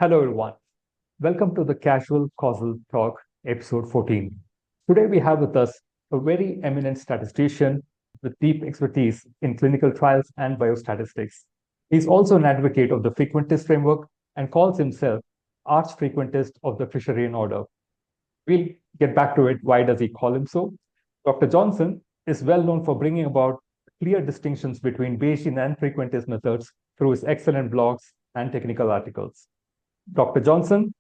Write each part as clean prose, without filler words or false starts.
Hello, everyone. Welcome to the Casual Causal Talk, episode 14. Today, we have with us a very eminent statistician with deep expertise in clinical trials and biostatistics. He's also an advocate of the Frequentist framework and calls himself Arch Frequentist of the Fisherian order. We'll get back to it. Why does he call him so? Dr. Johnson is well known for bringing about clear distinctions between Bayesian and Frequentist methods through his excellent blogs and technical articles. Dr. Johnson,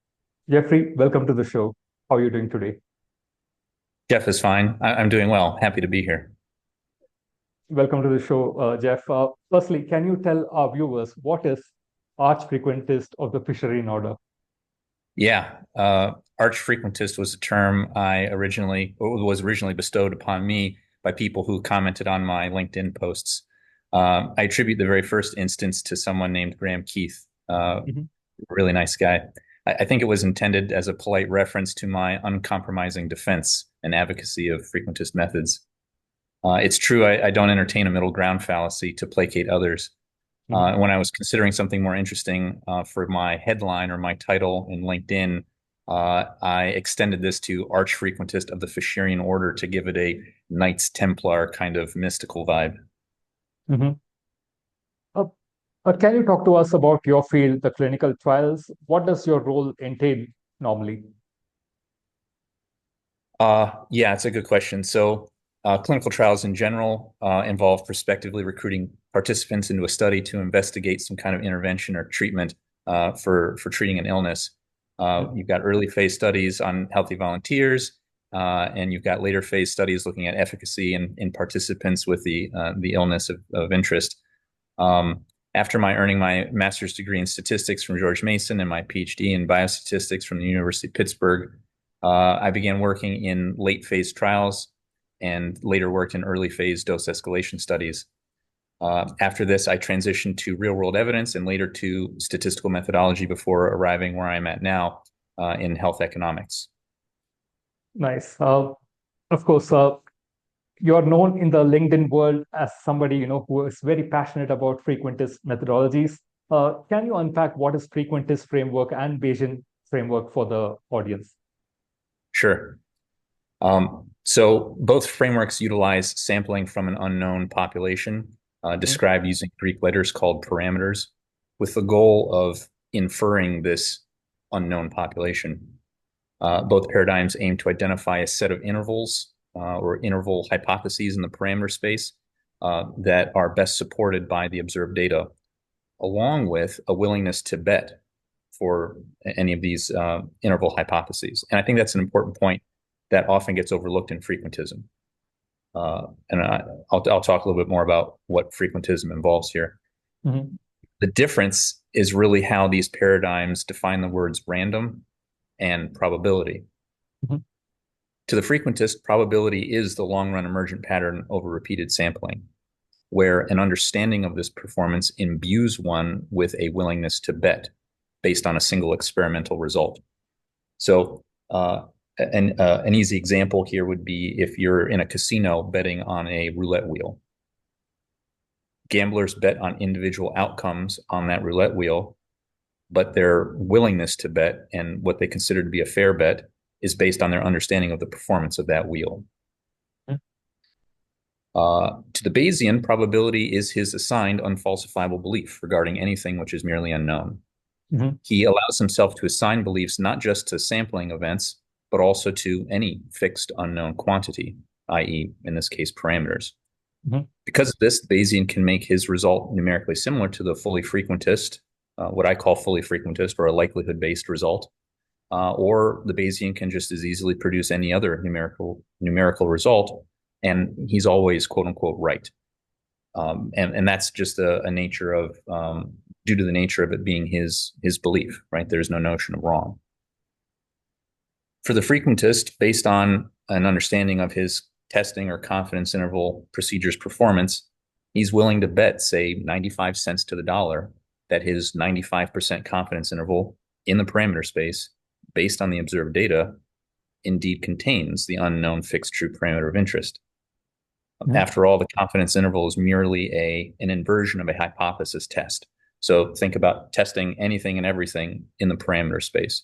Geoffrey, welcome to the show. How are you doing today? Jeff is fine. I'm doing well. Happy to be here. Welcome to the show, Jeff. Firstly, can you tell our viewers what is Arch Frequentist of the Fisherian order? Yeah, Arch Frequentist was a term was originally bestowed upon me by people who commented on my LinkedIn posts. I attribute the very first instance to someone named Graham Keith, really nice guy. I think it was intended as a polite reference to my uncompromising defense and advocacy of frequentist methods. It's true, I don't entertain a middle ground fallacy to placate others. When I was considering something more interesting for my headline or my title in LinkedIn, I extended this to Arch Frequentist of the Fisherian order to give it a Knights Templar kind of mystical vibe. Can you talk to us about your field, the clinical trials? What does your role entail normally? Yeah, it's a good question. So clinical trials in general involve prospectively recruiting participants into a study to investigate some kind of intervention or treatment for treating an illness. You've got early phase studies on healthy volunteers, and you've got later phase studies looking at efficacy in participants with the illness of interest. After earning my master's degree in statistics from George Mason and my PhD in biostatistics from the University of Pittsburgh, I began working in late phase trials and later worked in early phase dose escalation studies. After this, I transitioned to real world evidence and later to statistical methodology before arriving where I'm at now in health economics. Nice. Of course, you're known in the LinkedIn world as somebody who is very passionate about frequentist methodologies. Can you unpack what is frequentist framework and Bayesian framework for the audience? Sure. So both frameworks utilize sampling from an unknown population, described using Greek letters called parameters, with the goal of inferring this unknown population. Both paradigms aim to identify a set of intervals or interval hypotheses in the parameter space that are best supported by the observed data, along with a willingness to bet for any of these interval hypotheses. And I think that's an important point that often gets overlooked in frequentism. And I'll talk a little bit more about what frequentism involves here. The difference is really how these paradigms define the words random and probability. To the frequentist, probability is the long-run emergent pattern over repeated sampling, where an understanding of this performance imbues one with a willingness to bet based on a single experimental result. So an easy example here would be if you're in a casino betting on a roulette wheel. Gamblers bet on individual outcomes on that roulette wheel, but their willingness to bet and what they consider to be a fair bet is based on their understanding of the performance of that wheel. To the Bayesian, probability is his assigned unfalsifiable belief regarding anything which is merely unknown. He allows himself to assign beliefs not just to sampling events, but also to any fixed unknown quantity, i.e., in this case, parameters. Because of this, Bayesian can make his result numerically similar to the fully frequentist, what I call fully frequentist, or a likelihood-based result. Or the Bayesian can just as easily produce any other numerical result, and he's always quote unquote right. And that's just a nature of due to the nature of it being his belief, right? There's no notion of wrong. For the frequentist, based on an understanding of his testing or confidence interval procedures performance, he's willing to bet, say, 95 cents to the dollar that his 95% confidence interval in the parameter space, based on the observed data, indeed contains the unknown fixed true parameter of interest. After all, the confidence interval is merely an inversion of a hypothesis test. So think about testing anything and everything in the parameter space,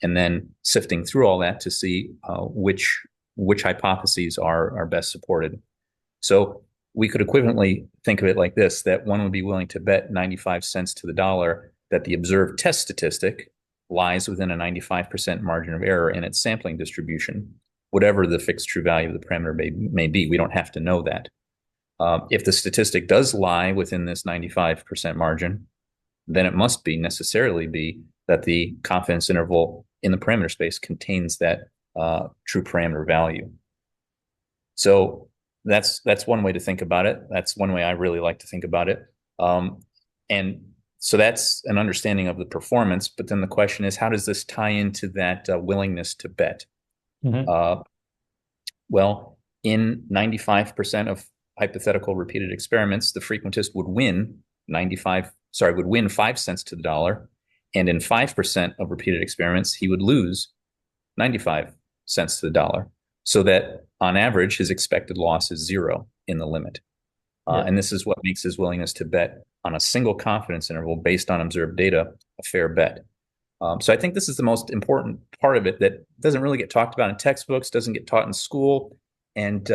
and then sifting through all that to see which hypotheses are best supported. So we could equivalently think of it like this, that one would be willing to bet 95 cents to the dollar that the observed test statistic lies within a 95% margin of error in its sampling distribution, whatever the fixed true value of the parameter may be. We don't have to know that. If the statistic does lie within this 95% margin, then it must necessarily be that the confidence interval in the parameter space contains that true parameter value. So that's one way to think about it. That's one way I really like to think about it. And so that's an understanding of the performance. But then the question is, how does this tie into that willingness to bet? Mm-hmm. Well, in 95% of hypothetical repeated experiments, the frequentist would win 5 cents to the dollar. And in 5% of repeated experiments, he would lose 95 cents to the dollar. So that on average, his expected loss is 0 in the limit. And this is what makes his willingness to bet on a single confidence interval based on observed data a fair bet. So I think this is the most important part of it that doesn't really get talked about in textbooks, doesn't get taught in school. And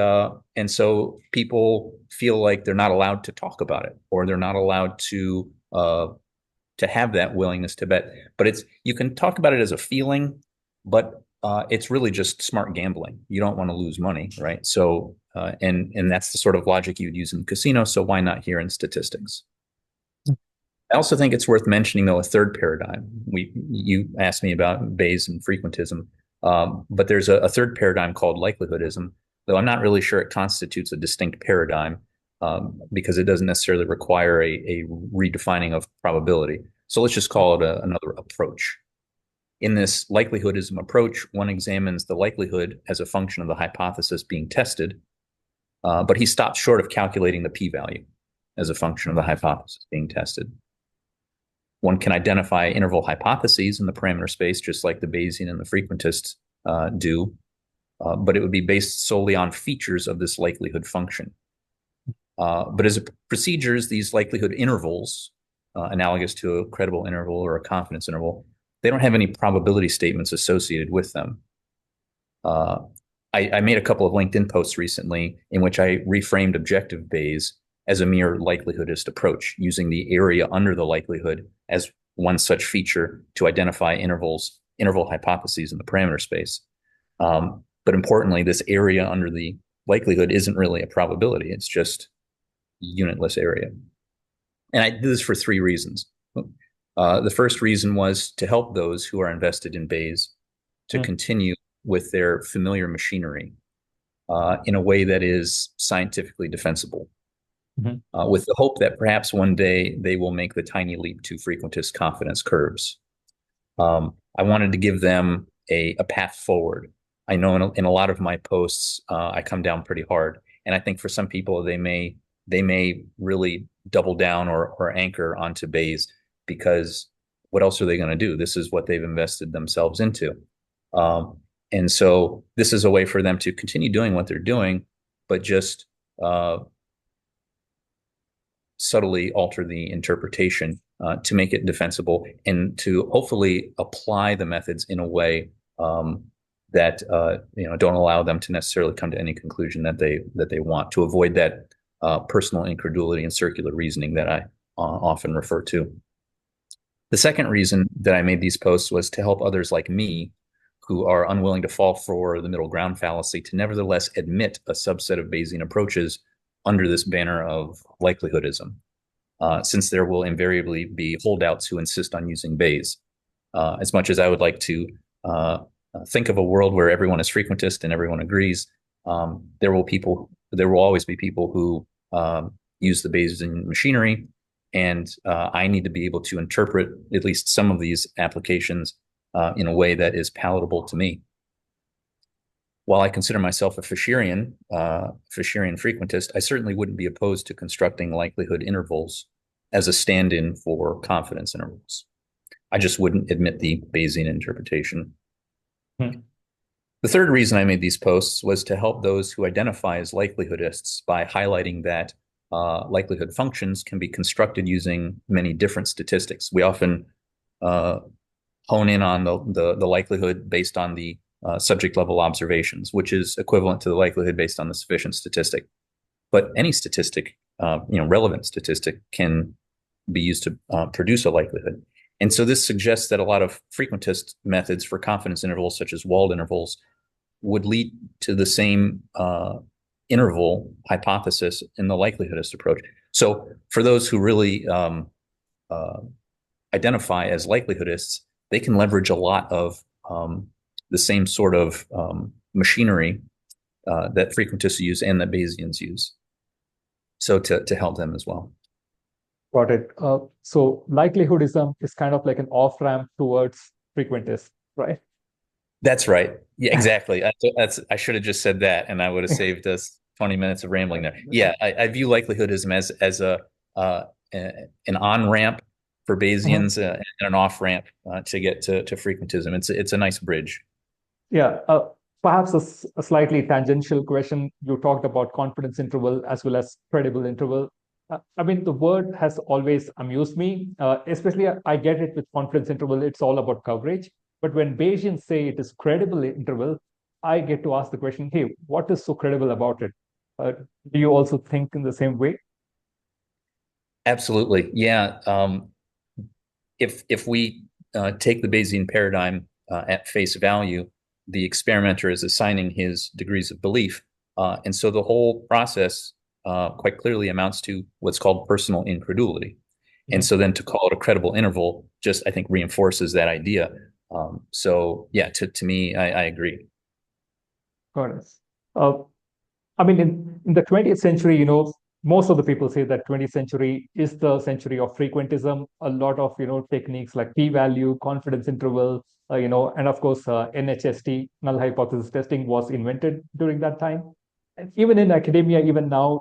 so people feel like they're not allowed to talk about it, or they're not allowed to have that willingness to bet. But you can talk about it as a feeling, but it's really just smart gambling. You don't want to lose money, right? So and that's the sort of logic you'd use in the casino. So why not here in statistics? I also think it's worth mentioning, though, a third paradigm. You asked me about Bayes and frequentism, but there's a third paradigm called likelihoodism, though I'm not really sure it constitutes a distinct paradigm because it doesn't necessarily require a redefining of probability. So let's just call it another approach. In this likelihoodism approach, one examines the likelihood as a function of the hypothesis being tested, but he stops short of calculating the p-value as a function of the hypothesis being tested. One can identify interval hypotheses in the parameter space, just like the Bayesian and the frequentists do, but it would be based solely on features of this likelihood function. But as procedures, these likelihood intervals, analogous to a credible interval or a confidence interval, they don't have any probability statements associated with them. I made a couple of LinkedIn posts recently in which I reframed objective Bayes as a mere likelihoodist approach, using the area under the likelihood as one such feature to identify interval hypotheses in the parameter space. But importantly, this area under the likelihood isn't really a probability. It's just unitless area. And I did this for 3 reasons. The first reason was to help those who are invested in Bayes to continue with their familiar machinery in a way that is scientifically defensible. With the hope that perhaps one day they will make the tiny leap to frequentist confidence curves. I wanted to give them a path forward. I know in a lot of my posts, I come down pretty hard. And I think for some people, they may really double down or anchor onto Bayes because what else are they going to do? This is what they've invested themselves into. And so this is a way for them to continue doing what they're doing, but just subtly alter the interpretation to make it defensible and to hopefully apply the methods in a way that don't allow them to necessarily come to any conclusion that they want, to avoid that personal incredulity and circular reasoning that I often refer to. The second reason that I made these posts was to help others like me who are unwilling to fall for the middle ground fallacy to nevertheless admit a subset of Bayesian approaches under this banner of likelihoodism, since there will invariably be holdouts who insist on using Bayes. As much as I would like to think of a world where everyone is frequentist and everyone agrees, there will always be people who use the Bayesian machinery, and I need to be able to interpret at least some of these applications in a way that is palatable to me. While I consider myself a Fisherian frequentist, I certainly wouldn't be opposed to constructing likelihood intervals as a stand-in for confidence intervals. I just wouldn't admit the Bayesian interpretation. The third reason I made these posts was to help those who identify as likelihoodists by highlighting that likelihood functions can be constructed using many different statistics. We often hone in on the likelihood based on the subject level observations, which is equivalent to the likelihood based on the sufficient statistic. But any statistic, relevant statistic, can be used to produce a likelihood. And so this suggests that a lot of frequentist methods for confidence intervals, such as walled intervals, would lead to the same interval hypothesis in the likelihoodist approach. So for those who really identify as likelihoodists, they can leverage a lot of the same sort of machinery that frequentists use and that Bayesians use. So to help them as well. Got it. So likelihoodism is kind of like an off-ramp towards frequentists, right? That's right. Yeah, exactly. I should have just said that, and I would have saved us 20 minutes of rambling there. Yeah, I view likelihoodism as an on-ramp for Bayesians and an off-ramp to get to frequentism. It's a nice bridge. Yeah. Perhaps a slightly tangential question. You talked about confidence interval as well as credible interval. I mean, the word has always amused me, especially I get it with confidence interval. It's all about coverage. But when Bayesians say it is credible interval, I get to ask the question, hey, what is so credible about it? Do you also think in the same way? Absolutely. Yeah. If we take the Bayesian paradigm at face value, the experimenter is assigning his degrees of belief. And so the whole process quite clearly amounts to what's called personal incredulity. And so then to call it a credible interval just, I think, reinforces that idea. So yeah, to me, I agree. Got it. I mean, in the 20th century, most of the people say that 20th century is the century of frequentism. A lot of, techniques like p-value, confidence interval, and of course, NHST, null hypothesis testing, was invented during that time. And even in academia, even now,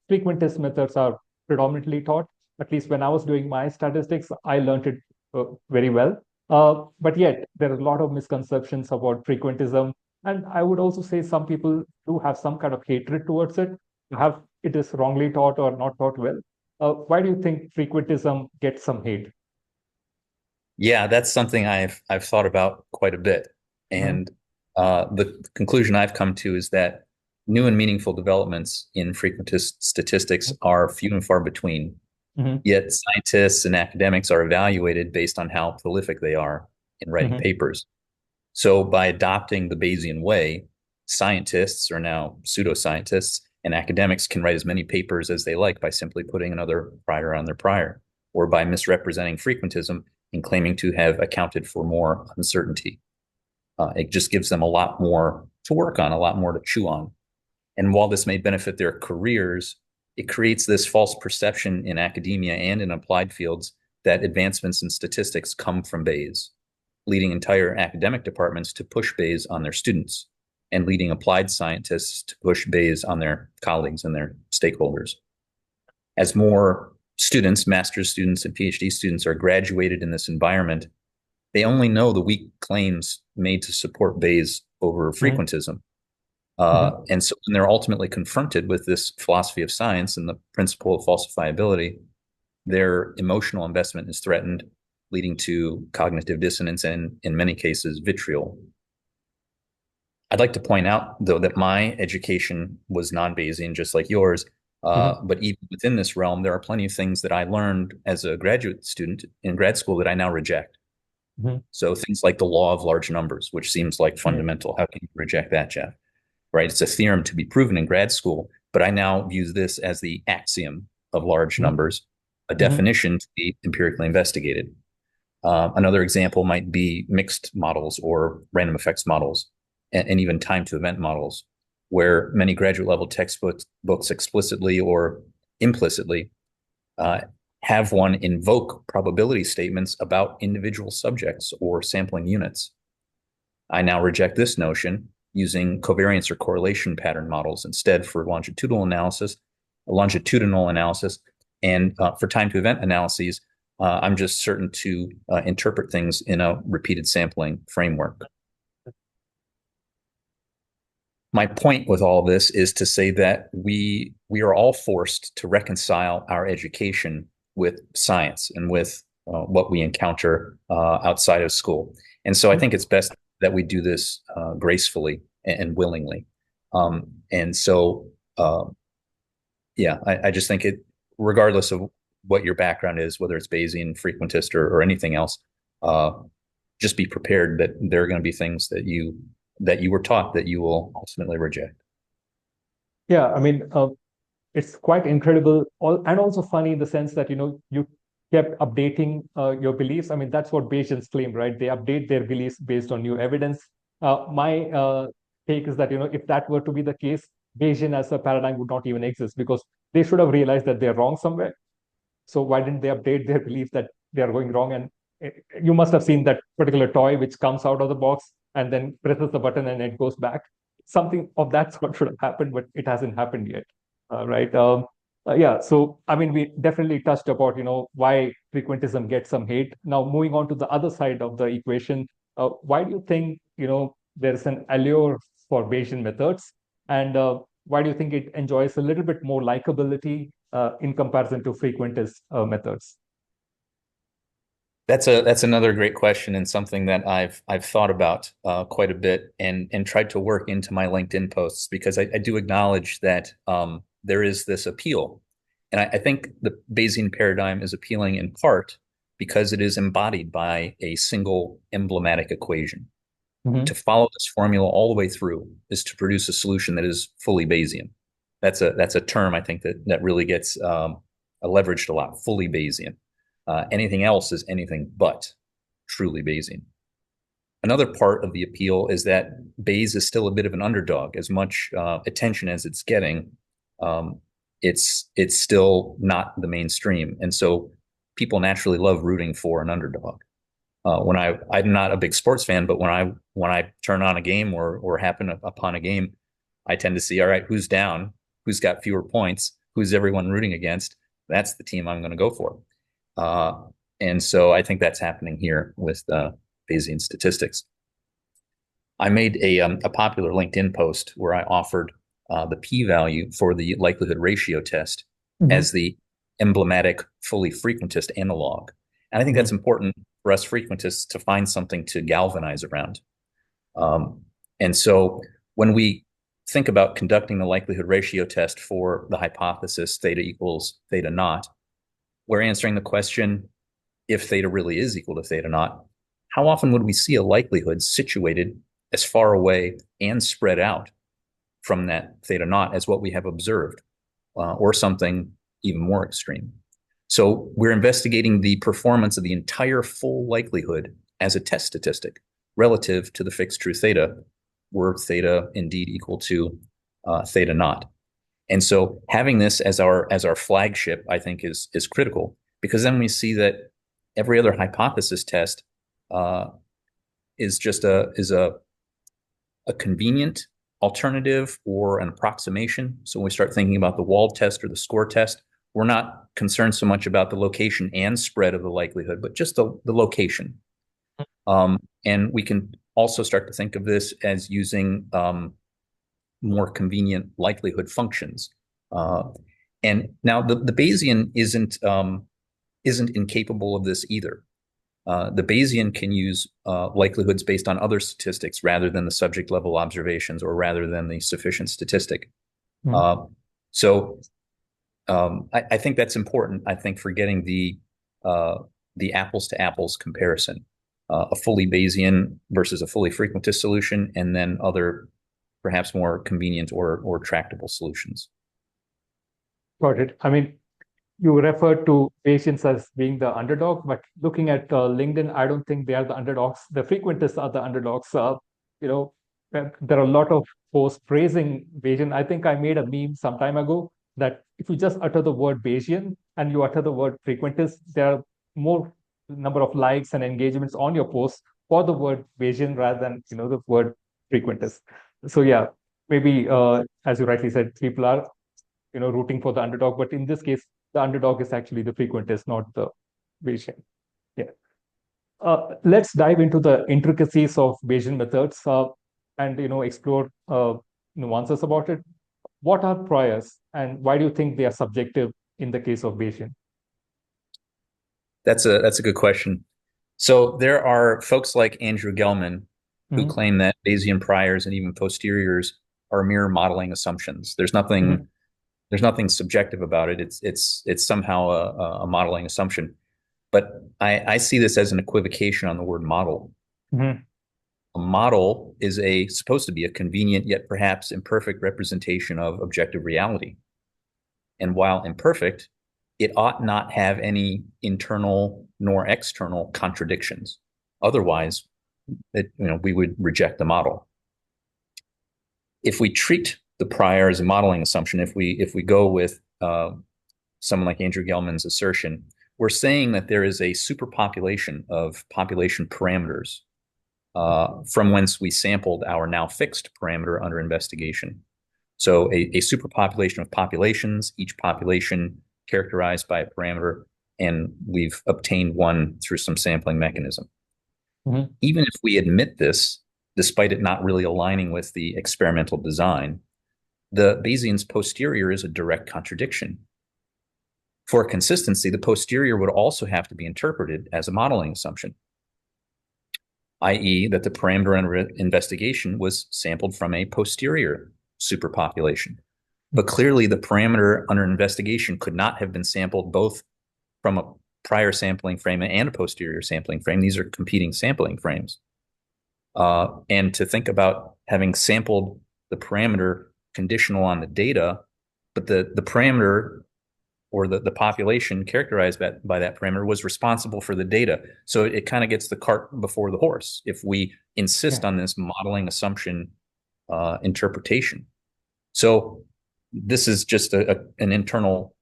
frequentist methods are predominantly taught. At least when I was doing my statistics, I learned it very well. But yet, there are a lot of misconceptions about frequentism. And I would also say some people do have some kind of hatred towards it, have it is wrongly taught or not taught well. Why do you think frequentism gets some hate? Yeah, that's something I've thought about quite a bit. And the conclusion I've come to is that new and meaningful developments in frequentist statistics are few and far between. Yet scientists and academics are evaluated based on how prolific they are in writing papers. So by adopting the Bayesian way, scientists, or now pseudoscientists, and academics can write as many papers as they like by simply putting another prior on their prior, or by misrepresenting frequentism and claiming to have accounted for more uncertainty. It just gives them a lot more to work on, a lot more to chew on. And while this may benefit their careers, it creates this false perception in academia and in applied fields that advancements in statistics come from Bayes, leading entire academic departments to push Bayes on their students and leading applied scientists to push Bayes on their colleagues and their stakeholders. As more students, master's students and PhD students are graduated in this environment, they only know the weak claims made to support Bayes over frequentism. And so when they're ultimately confronted with this philosophy of science and the principle of falsifiability, their emotional investment is threatened, leading to cognitive dissonance and, in many cases, vitriol. I'd like to point out, though, that my education was non-Bayesian, just like yours. But even within this realm, there are plenty of things that I learned as a graduate student in grad school that I now reject. So things like the law of large numbers, which seems like fundamental. How can you reject that, Jeff? Right? It's a theorem to be proven in grad school, but I now view this as the axiom of large numbers, a definition to be empirically investigated. Another example might be mixed models or random effects models, and even time to event models, where many graduate level textbooks explicitly or implicitly have one invoke probability statements about individual subjects or sampling units. I now reject this notion, using covariance or correlation pattern models instead for longitudinal analysis, and for time to event analyses, I'm just certain to interpret things in a repeated sampling framework. my point with all this is to say that we are all forced to reconcile our education with science and with what we encounter outside of school. And so I think it's best that we do this gracefully and willingly. And so, yeah, I just think regardless of what your background is, whether it's Bayesian, frequentist, or anything else, just be prepared that there are going to be things that you were taught that you will ultimately reject. Yeah, I mean, it's quite incredible, and also funny in the sense that, you kept updating your beliefs. I mean, that's what Bayesians claim, right? They update their beliefs based on new evidence. My take is that, if that were to be the case, Bayesian as a paradigm would not even exist, because they should have realized that they're wrong somewhere. So why didn't they update their belief that they are going wrong? And you must have seen that particular toy which comes out of the box and then presses the button and it goes back. Something of that sort should have happened, but it hasn't happened yet, right? Yeah, so I mean, we definitely touched about, why frequentism gets some hate. Now, moving on to the other side of the equation, why do you think, there's an allure for Bayesian methods? And why do you think it enjoys a little bit more likability in comparison to frequentist methods? That's another great question, and something that I've thought about quite a bit and tried to work into my LinkedIn posts, because I do acknowledge that there is this appeal. And I think the Bayesian paradigm is appealing in part because it is embodied by a single emblematic equation. Mm-hmm. To follow this formula all the way through is to produce a solution that is fully Bayesian. That's a term I think that really gets leveraged a lot, fully Bayesian. Anything else is anything but truly Bayesian. Another part of the appeal is that Bayes is still a bit of an underdog. As much attention as it's getting, it's still not the mainstream. And so people naturally love rooting for an underdog. I'm not a big sports fan, but when I turn on a game or happen upon a game, I tend to see, all right, who's down, who's got fewer points, who's everyone rooting against. That's the team I'm going to go for. And so I think that's happening here with Bayesian statistics. I made a popular LinkedIn post where I offered the p-value for the likelihood ratio test as the emblematic fully frequentist analog. And I think that's important for us frequentists to find something to galvanize around. And so when we think about conducting the likelihood ratio test for the hypothesis theta equals theta naught, we're answering the question, if theta really is equal to theta naught, how often would we see a likelihood situated as far away and spread out from that theta naught as what we have observed, or something even more extreme? So we're investigating the performance of the entire full likelihood as a test statistic relative to the fixed true theta, were theta indeed equal to theta naught. And so having this as our flagship, I think, is critical, because then we see that every other hypothesis test is just a convenient alternative or an approximation. So when we start thinking about the Wald test or the score test, we're not concerned so much about the location and spread of the likelihood, but just the location. And we can also start to think of this as using more convenient likelihood functions. And now the Bayesian isn't incapable of this either. The Bayesian can use likelihoods based on other statistics rather than the subject level observations, or rather than the sufficient statistic. I think that's important, I think, for getting the apples to apples comparison, a fully Bayesian versus a fully frequentist solution, and then other perhaps more convenient or tractable solutions. Got it. I mean, you referred to Bayesians as being the underdog, but looking at LinkedIn, I don't think they are the underdogs. The frequentists are the underdogs. There are a lot of posts praising Bayesian. I think I made a meme some time ago that if you just utter the word Bayesian and you utter the word frequentist, there are more number of likes and engagements on your post for the word Bayesian rather than the word frequentist. So yeah, maybe as you rightly said, people are rooting for the underdog, but in this case, the underdog is actually the frequentist, not the Bayesian. Yeah. Let's dive into the intricacies of Bayesian methods and explore nuances about it. What are priors, and why do you think they are subjective in the case of Bayesian? That's a good question. So there are folks like Andrew Gelman who claim that Bayesian priors and even posteriors are mere modeling assumptions. There's nothing subjective about it. It's somehow a modeling assumption. But I see this as an equivocation on the word model. A model is supposed to be a convenient yet perhaps imperfect representation of objective reality. And while imperfect, it ought not have any internal nor external contradictions. Otherwise, we would reject the model. If we treat the prior as a modeling assumption, if we go with someone like Andrew Gelman's assertion, we're saying that there is a superpopulation of population parameters from whence we sampled our now fixed parameter under investigation. So a superpopulation of populations, each population characterized by a parameter, and we've obtained one through some sampling mechanism. Even if we admit this, despite it not really aligning with the experimental design, the Bayesian's posterior is a direct contradiction. For consistency, the posterior would also have to be interpreted as a modeling assumption, i.e. that the parameter under investigation was sampled from a posterior superpopulation. But clearly the parameter under investigation could not have been sampled both from a prior sampling frame and a posterior sampling frame. These are competing sampling frames. And to think about having sampled the parameter conditional on the data, but the parameter or the population characterized by that parameter was responsible for the data. So it kind of gets the cart before the horse if we insist on this modeling assumption interpretation. So this is just an internal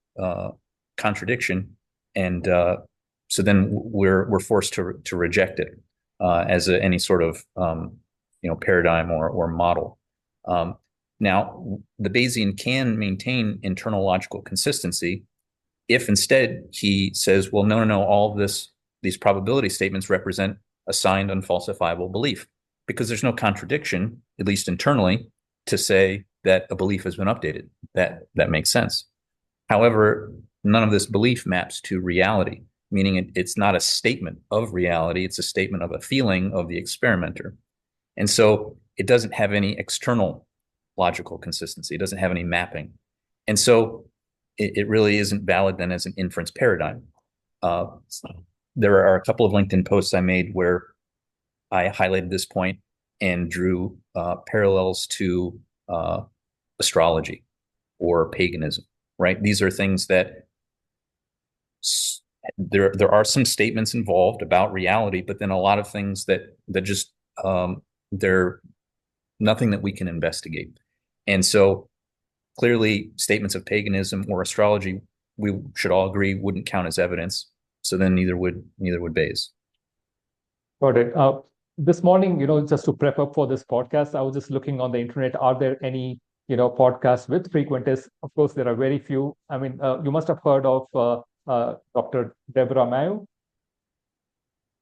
contradiction, and so then we're forced to reject it as any sort of paradigm or model. Now, the Bayesian can maintain internal logical consistency if instead he says, well, no, all of these probability statements represent a signed unfalsifiable belief, because there's no contradiction, at least internally, to say that a belief has been updated. That makes sense. However, none of this belief maps to reality, meaning it's not a statement of reality. It's a statement of a feeling of the experimenter. And so it doesn't have any external logical consistency. It doesn't have any mapping. And so it really isn't valid then as an inference paradigm. There are a couple of LinkedIn posts I made where I highlighted this point and drew parallels to astrology or paganism, right? These are things that there are some statements involved about reality, but then a lot of things that just they're nothing that we can investigate. And so clearly statements of paganism or astrology, we should all agree, wouldn't count as evidence. So then neither would Bayes. Got it. This morning, just to prep up for this podcast, I was just looking on the internet. Are there any, podcasts with frequentists? Of course, there are very few. I mean, you must have heard of Dr. Deborah Mayo.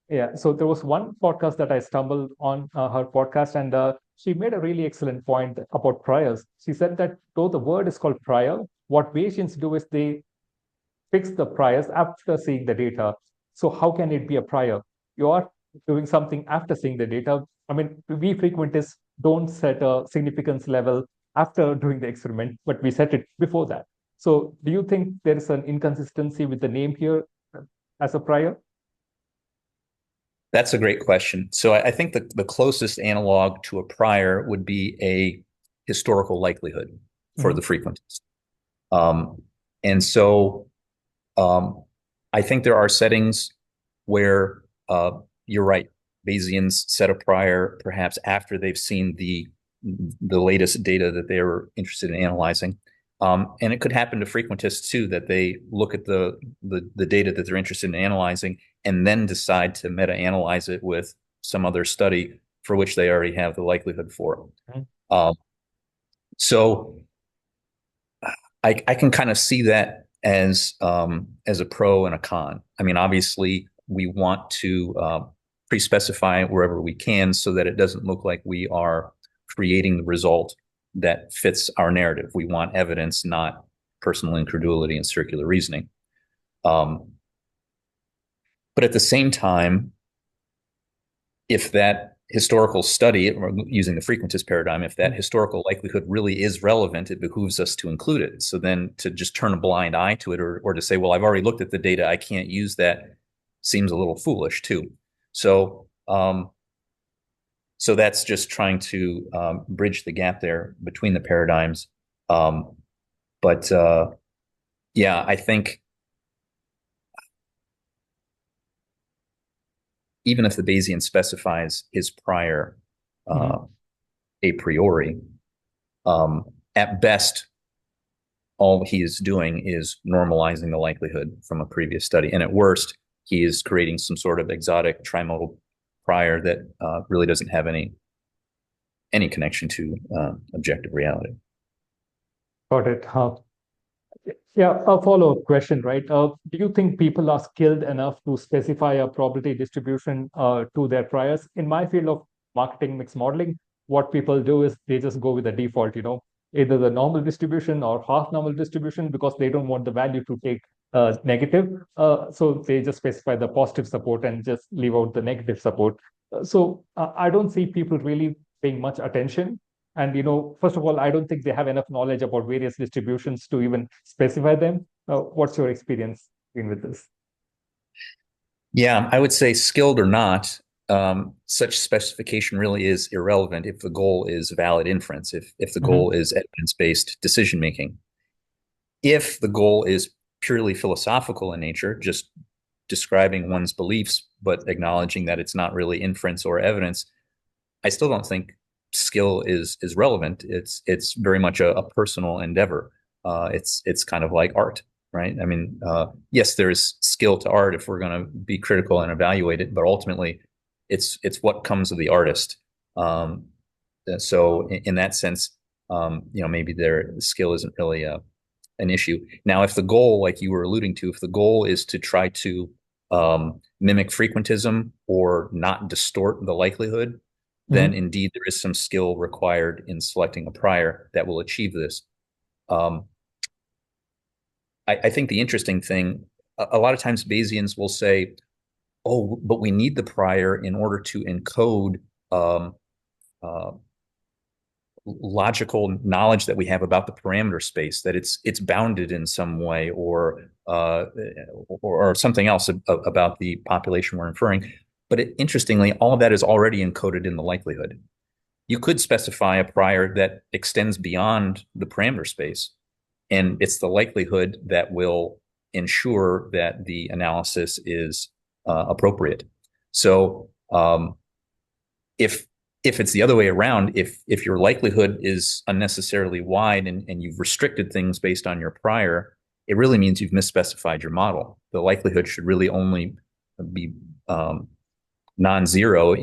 Yeah, so there was one podcast that I stumbled on her podcast, and she made a really excellent point about priors. She said that though the word is called prior, what Bayesians do is they fix the priors after seeing the data. So how can it be a prior? You are doing something after seeing the data. I mean, we frequentists don't set a significance level after doing the experiment, but we set it before that. So do you think there is an inconsistency with the name here as a prior? That's a great question. So I think the closest analog to a prior would be a historical likelihood for the frequentist. And so I think there are settings where you're right. Bayesians set a prior perhaps after they've seen the latest data that they were interested in analyzing. And it could happen to frequentists too, that they look at the data that they're interested in analyzing and then decide to meta-analyze it with some other study for which they already have the likelihood for. So I can kind of see that as a pro and a con. I mean, obviously, we want to pre-specify wherever we can so that it doesn't look like we are creating the result that fits our narrative. We want evidence, not personal incredulity and circular reasoning. But at the same time, if that historical study, or using the frequentist paradigm, if that historical likelihood really is relevant, it behooves us to include it. So then to just turn a blind eye to it, or to say, well, I've already looked at the data, I can't use that, seems a little foolish too. So that's just trying to bridge the gap there between the paradigms. But yeah, I think even if the Bayesian specifies his prior a priori, at best, all he is doing is normalizing the likelihood from a previous study. And at worst, he is creating some sort of exotic trimodal prior that really doesn't have any connection to objective reality. Got it. Yeah, a follow-up question, right? Do you think people are skilled enough to specify a probability distribution to their priors? In my field of marketing mix modeling, what people do is they just go with the default, either the normal distribution or half normal distribution, because they don't want the value to take negative. So they just specify the positive support and just leave out the negative support. So I don't see people really paying much attention. And, first of all, I don't think they have enough knowledge about various distributions to even specify them. What's your experience with this? Yeah, I would say skilled or not, such specification really is irrelevant if the goal is valid inference, if the goal is evidence-based decision-making. If the goal is purely philosophical in nature, just describing one's beliefs, but acknowledging that it's not really inference or evidence, I still don't think skill is relevant. It's very much a personal endeavor. It's kind of like art, right? I mean, yes, there's skill to art if we're going to be critical and evaluate it, but ultimately, it's what comes of the artist. So in that sense, maybe their skill isn't really an issue. Now, if the goal, like you were alluding to, if the goal is to try to mimic frequentism or not distort the likelihood, then indeed there is some skill required in selecting a prior that will achieve this. I think the interesting thing, a lot of times Bayesians will say, oh, but we need the prior in order to encode logical knowledge that we have about the parameter space, that it's bounded in some way, or something else about the population we're inferring. But interestingly, all of that is already encoded in the likelihood. You could specify a prior that extends beyond the parameter space, and it's the likelihood that will ensure that the analysis is appropriate. So if it's the other way around, if your likelihood is unnecessarily wide and you've restricted things based on your prior, it really means you've misspecified your model. The likelihood should really only be non-zero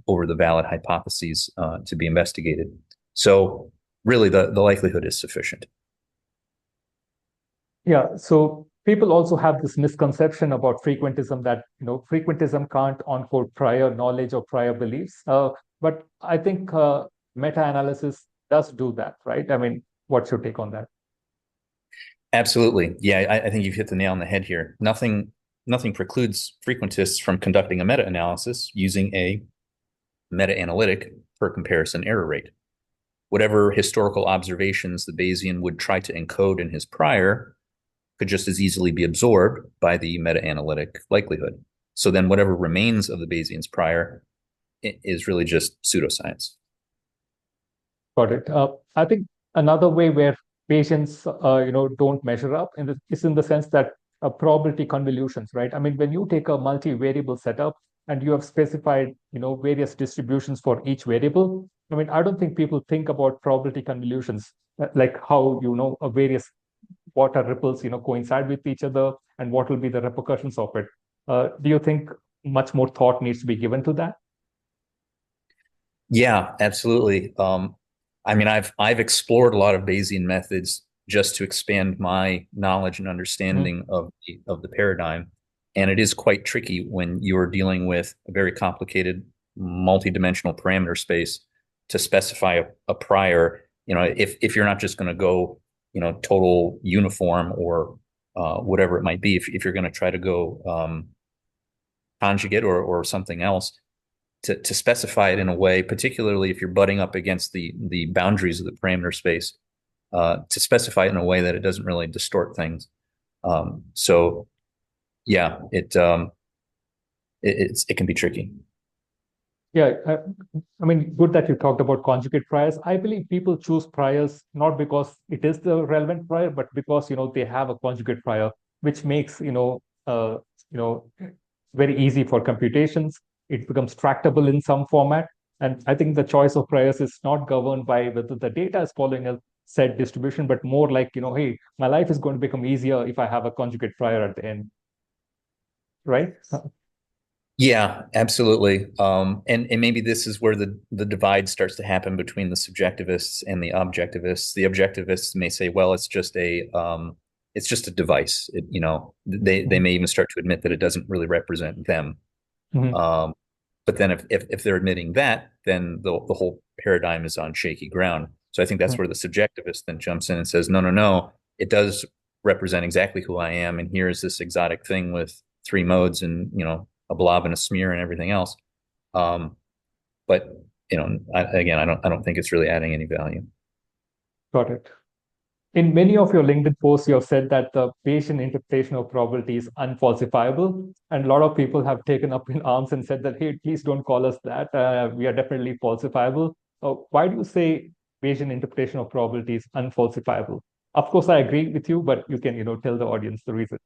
over the valid hypotheses to be investigated. So really the likelihood is sufficient. Yeah, so people also have this misconception about frequentism that, frequentism can't encode prior knowledge or prior beliefs. But I think meta-analysis does do that, right? I mean, what's your take on that? Absolutely. Yeah, I think you've hit the nail on the head here. Nothing precludes frequentists from conducting a meta-analysis using a meta-analytic per comparison error rate. Whatever historical observations the Bayesian would try to encode in his prior could just as easily be absorbed by the meta-analytic likelihood. So then whatever remains of the Bayesian's prior is really just pseudoscience. Got it. I think another way where Bayesians, don't measure up is in the sense that probability convolutions, right? I mean, when you take a multi-variable setup and you have specified, various distributions for each variable, I mean, I don't think people think about probability convolutions, like how, various water ripples, coincide with each other and what will be the repercussions of it. Do you think much more thought needs to be given to that? Yeah, absolutely. I mean, I've explored a lot of Bayesian methods just to expand my knowledge and understanding of the paradigm. And it is quite tricky when you're dealing with a very complicated multi-dimensional parameter space to specify a prior if you're not just going to go, total uniform or whatever it might be, if you're going to try to go conjugate or something else, to specify it in a way, particularly if you're butting up against the boundaries of the parameter space, to specify it in a way that it doesn't really distort things. So yeah, it can be tricky. Yeah, I mean, good that you talked about conjugate priors. I believe people choose priors not because it is the relevant prior, but because they have a conjugate prior, which makes you know very easy for computations. It becomes tractable in some format, and I think the choice of priors is not governed by whether the data is following a set distribution, but more like hey, my life is going to become easier if I have a conjugate prior at the end, right? Yeah, absolutely. And maybe this is where the divide starts to happen between the subjectivists and the objectivists. The objectivists may say, well, it's just a device. They may even start to admit that it doesn't really represent them. Mhm. But then if they're admitting that, then the whole paradigm is on shaky ground. So I think that's where the subjectivist then jumps in and says, no, no, no, it does represent exactly who I am, and here's this exotic thing with three modes and a blob and a smear and everything else. But I don't think it's really adding any value. Got it. In many of your LinkedIn posts, you have said that the Bayesian interpretation of probability is unfalsifiable. And a lot of people have taken up in arms and said that, hey, please don't call us that. We are definitely falsifiable. Why do you say Bayesian interpretation of probability is unfalsifiable? Of course, I agree with you, but you can, tell the audience the reason.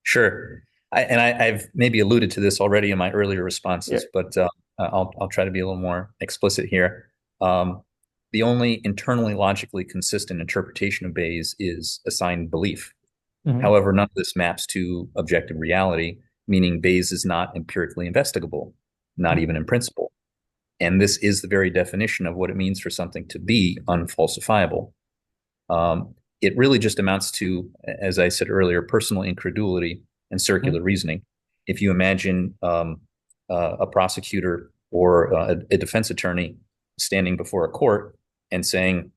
Sure. I've maybe alluded to this already in my earlier responses, Yeah. but I'll try to be a little more explicit here. The only internally logically consistent interpretation of Bayes is assigned belief. Mhm. However, none of this maps to objective reality, meaning Bayes is not empirically investigable, not even in principle. And this is the very definition of what it means for something to be unfalsifiable. It really just amounts to, as I said earlier, personal incredulity and circular reasoning. If you imagine a prosecutor or a defense attorney standing before a court and saying,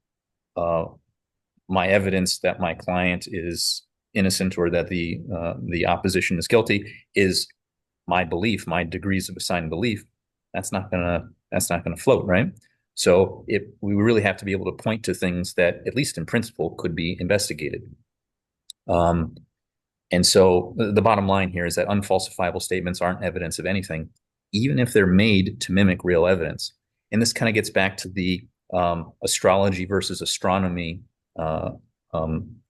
my evidence that my client is innocent or that the opposition is guilty is my belief, my degrees of assigned belief, that's not gonna float, right? So we really have to be able to point to things that, at least in principle, could be investigated. And so the bottom line here is that unfalsifiable statements aren't evidence of anything, even if they're made to mimic real evidence. And this kind of gets back to the astrology versus astronomy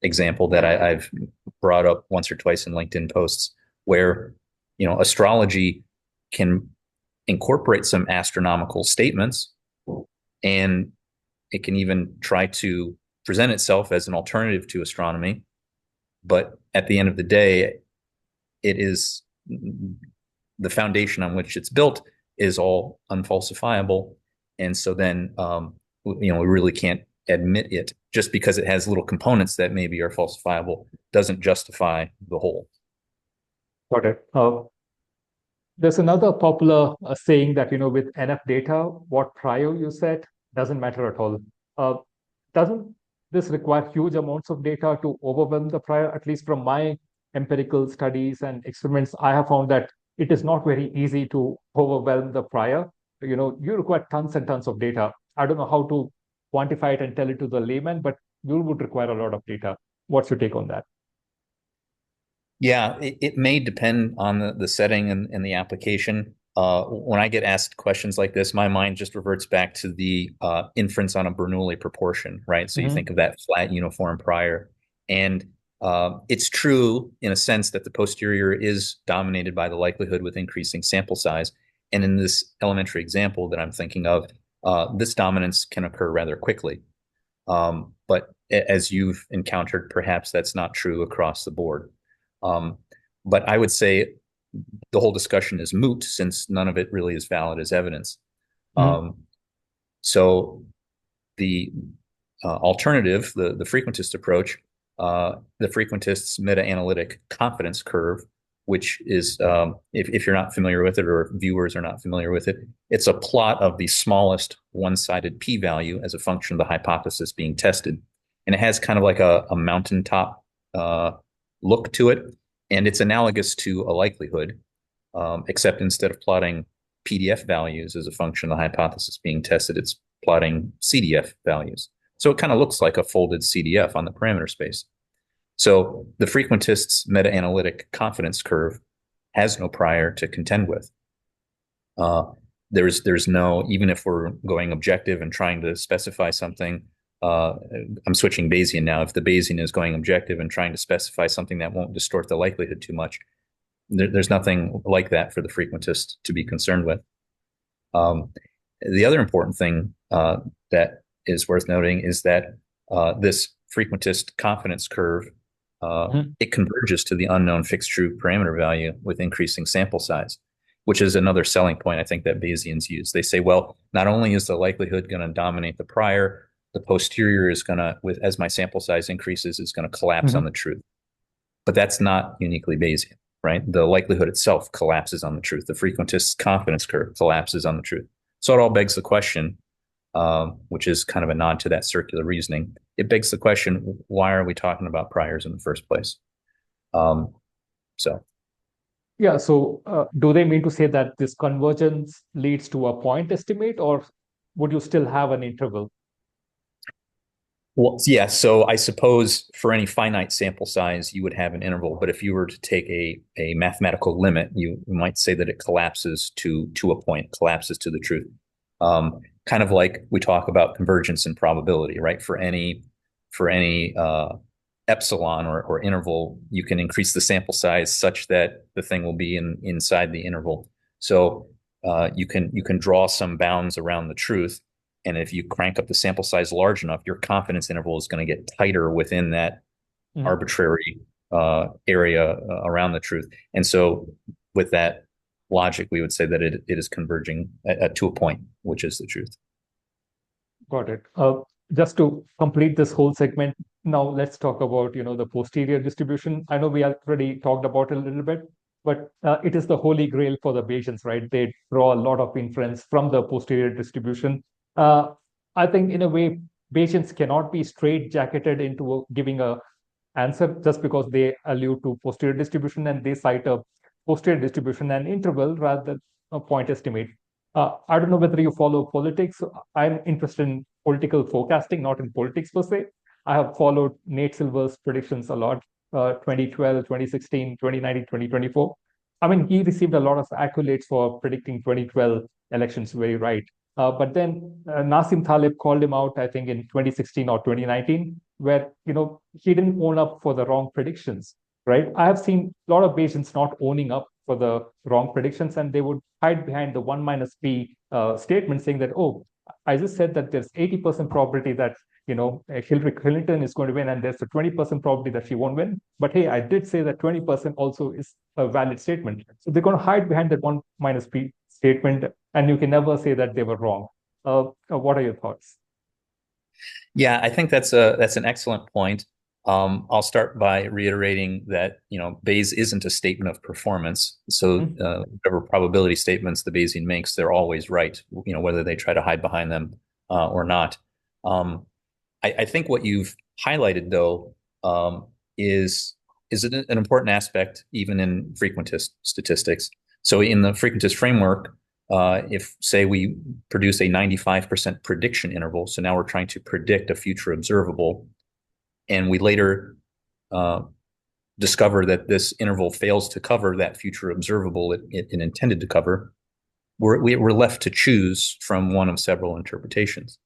example that I've brought up once or twice in LinkedIn posts, where astrology can incorporate some astronomical statements, and it can even try to present itself as an alternative to astronomy. But at the end of the day, it is the foundation on which it's built is all unfalsifiable. And so then, we really can't admit it. Just because it has little components that maybe are falsifiable doesn't justify the whole. Got it. There's another popular saying that, with enough data, what prior you set doesn't matter at all. Doesn't this require huge amounts of data to overwhelm the prior? At least from my empirical studies and experiments, I have found that it is not very easy to overwhelm the prior. You require tons and tons of data. I don't know how to quantify it and tell it to the layman, but you would require a lot of data. What's your take on that? Yeah, it may depend on the setting and the application. When I get asked questions like this, my mind just reverts back to the inference on a Bernoulli proportion, right? So you think of that flat uniform prior. And it's true in a sense that the posterior is dominated by the likelihood with increasing sample size. And in this elementary example that I'm thinking of, this dominance can occur rather quickly. But as you've encountered, perhaps that's not true across the board. But I would say the whole discussion is moot since none of it really is valid as evidence. So the alternative, the frequentist approach, the frequentists' meta-analytic confidence curve which is, if you're not familiar with it or viewers are not familiar with it, it's a plot of the smallest one-sided p-value as a function of the hypothesis being tested. And it has kind of like a mountaintop look to it. And it's analogous to a likelihood, except instead of plotting PDF values as a function of the hypothesis being tested, it's plotting CDF values. So it kind of looks like a folded CDF on the parameter space. So the frequentist's meta-analytic confidence curve has no prior to contend with. There's no, even if we're going objective and trying to specify something, I'm switching Bayesian now. If the Bayesian is going objective and trying to specify something that won't distort the likelihood too much, there's nothing like that for the frequentist to be concerned with. The other important thing that is worth noting is that this frequentist confidence curve, it converges to the unknown fixed true parameter value with increasing sample size, which is another selling point I think that Bayesians use. They say, well, not only is the likelihood going to dominate the prior, the posterior is going to, as my sample size increases, is going to collapse on the truth. But that's not uniquely Bayesian, right? The likelihood itself collapses on the truth. The frequentist's confidence curve collapses on the truth. So it all begs the question, which is kind of a nod to that circular reasoning. It begs the question, why are we talking about priors in the first place? Yeah, so do they mean to say that this convergence leads to a point estimate, or would you still have an interval? Well, yeah, so I suppose for any finite sample size, you would have an interval. But if you were to take a mathematical limit, you might say that it collapses to a point, collapses to the truth. Kind of like we talk about convergence and probability, right? For any epsilon or interval, you can increase the sample size such that the thing will be inside the interval. So you can draw some bounds around the truth. And if you crank up the sample size large enough, your confidence interval is going to get tighter within that arbitrary area around the truth. And so with that logic, we would say that it is converging to a point, which is the truth. Got it. Just to complete this whole segment, now let's talk about, the posterior distribution. I know we already talked about it a little bit, but it is the holy grail for the Bayesians, right? They draw a lot of inference from the posterior distribution. I think in a way, Bayesians cannot be straight-jacketed into giving a answer just because they allude to posterior distribution and they cite a posterior distribution and interval rather than a point estimate. I don't know whether you follow politics. I'm interested in political forecasting, not in politics per se. I have followed Nate Silver's predictions a lot, 2012, 2016, 2019, 2024. I mean, he received a lot of accolades for predicting 2012 elections very right. But then Nassim Taleb called him out, I think, in 2016 or 2019, where, he didn't own up for the wrong predictions, right? I have seen a lot of Bayesians not owning up for the wrong predictions, and they would hide behind the 1 minus p statement saying that, oh, I just said that there's 80% probability that, Hillary Clinton is going to win, and there's a 20% probability that she won't win. But hey, I did say that 20% also is a valid statement. So they're going to hide behind that 1 minus p statement, and you can never say that they were wrong. What are your thoughts? Yeah, I think that's an excellent point. I'll start by reiterating that, Bayes isn't a statement of performance. So whatever probability statements the Bayesian makes, they're always right, whether they try to hide behind them or not. I think what you've highlighted, though, is an important aspect even in frequentist statistics. So in the frequentist framework, if, say, we produce a 95% prediction interval, so now we're trying to predict a future observable, and we later discover that this interval fails to cover that future observable it intended to cover, we're left to choose from one of several interpretations.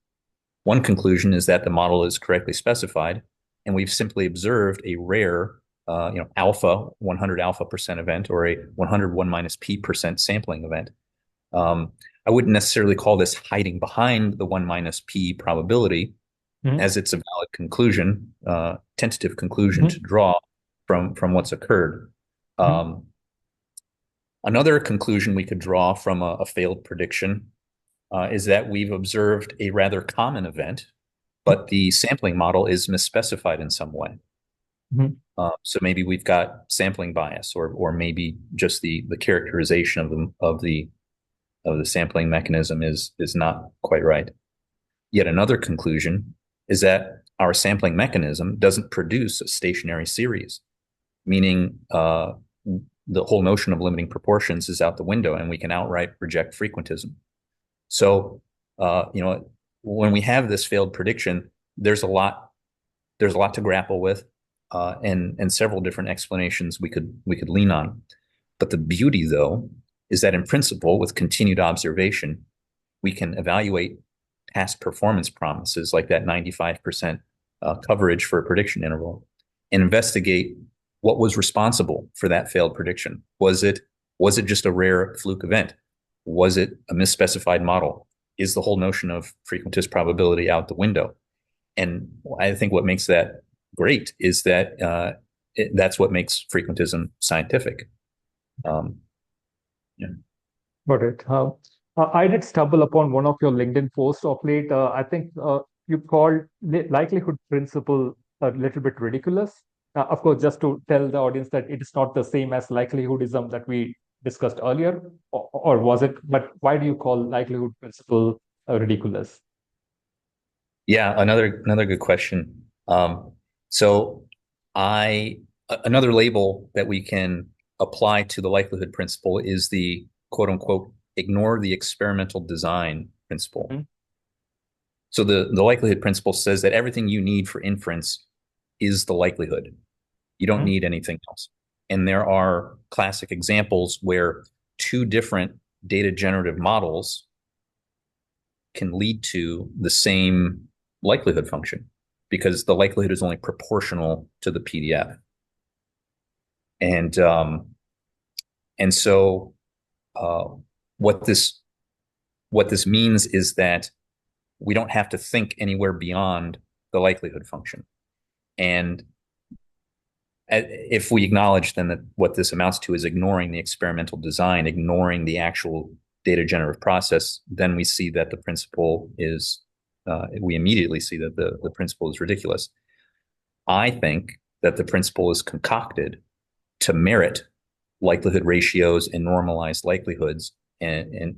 One conclusion is that the model is correctly specified, and we've simply observed a rare, alpha 100 alpha percent event or a 101 minus p percent sampling event. I wouldn't necessarily call this hiding behind the 1 minus p probability, as it's a valid conclusion, tentative conclusion to draw from what's occurred. Another conclusion we could draw from a failed prediction is that we've observed a rather common event, but the sampling model is misspecified in some way. Mhm. So maybe we've got sampling bias, or maybe just the characterization of the sampling mechanism is not quite right. Yet another conclusion is that our sampling mechanism doesn't produce a stationary series, meaning the whole notion of limiting proportions is out the window, and we can outright reject frequentism. So, when we have this failed prediction, there's a lot to grapple with, and several different explanations we could lean on. But the beauty, though, is that in principle, with continued observation, we can evaluate past performance promises like that 95% coverage for a prediction interval and investigate what was responsible for that failed prediction. Was it just a rare fluke event? Was it a misspecified model? Is the whole notion of frequentist probability out the window? And I think what makes that great is that that's what makes frequentism scientific. Yeah. Got it. I did stumble upon one of your LinkedIn posts of late. I think you called likelihood principle a little bit ridiculous. Of course, just to tell the audience that it is not the same as likelihoodism that we discussed earlier, or was it? But why do you call likelihood principle ridiculous? Yeah, another good question. So another label that we can apply to the likelihood principle is the quote unquote ignore the experimental design principle. Mm-hmm. So the likelihood principle says that everything you need for inference is the likelihood. You don't need anything else. And there are classic examples where two different data generative models can lead to the same likelihood function because the likelihood is only proportional to the PDF. And so what this means is that we don't have to think anywhere beyond the likelihood function. And if we acknowledge then that what this amounts to is ignoring the experimental design, ignoring the actual data generative process, then we see that the principle is, we immediately see that the principle is ridiculous. I think that the principle is concocted to merit likelihood ratios and normalized likelihoods and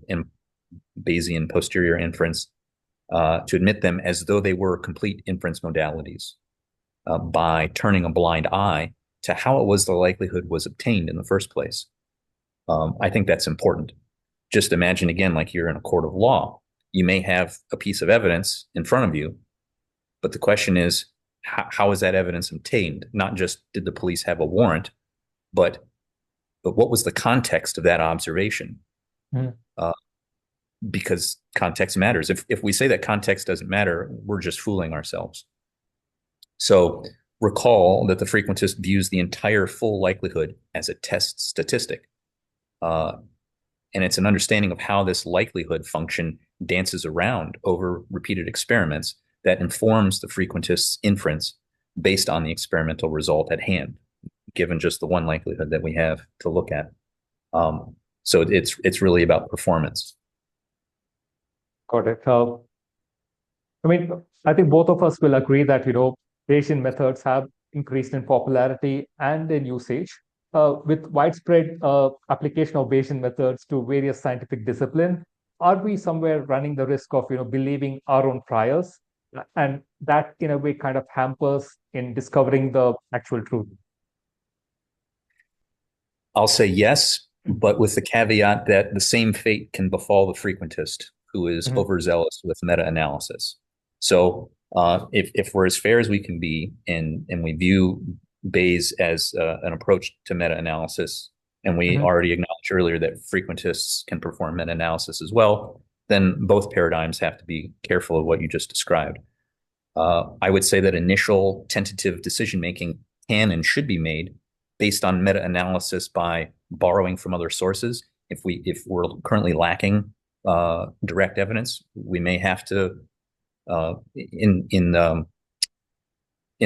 Bayesian posterior inference, to admit them as though they were complete inference modalities, by turning a blind eye to how it was the likelihood was obtained in the first place. I think that's important. Just imagine again, like you're in a court of law. You may have a piece of evidence in front of you, but the question is, how is that evidence obtained? Not just did the police have a warrant, but what was the context of that observation? Because context matters. If we say that context doesn't matter, we're just fooling ourselves. So recall that the frequentist views the entire full likelihood as a test statistic. And it's an understanding of how this likelihood function dances around over repeated experiments that informs the frequentist's inference based on the experimental result at hand, given just the one likelihood that we have to look at. So it's really about performance. Got it. I mean, I think both of us will agree that, Bayesian methods have increased in popularity and in usage. With widespread application of Bayesian methods to various scientific disciplines, are we somewhere running the risk of, believing our own priors? And that, in a way, kind of hampers in discovering the actual truth. I'll say yes, but with the caveat that the same fate can befall the frequentist who is overzealous with meta-analysis. So if we're as fair as we can be and we view Bayes as an approach to meta-analysis, and we already acknowledged earlier that frequentists can perform meta-analysis as well, then both paradigms have to be careful of what you just described. I would say that initial tentative decision-making can and should be made based on meta-analysis by borrowing from other sources. If we're currently lacking direct evidence, we may have to, in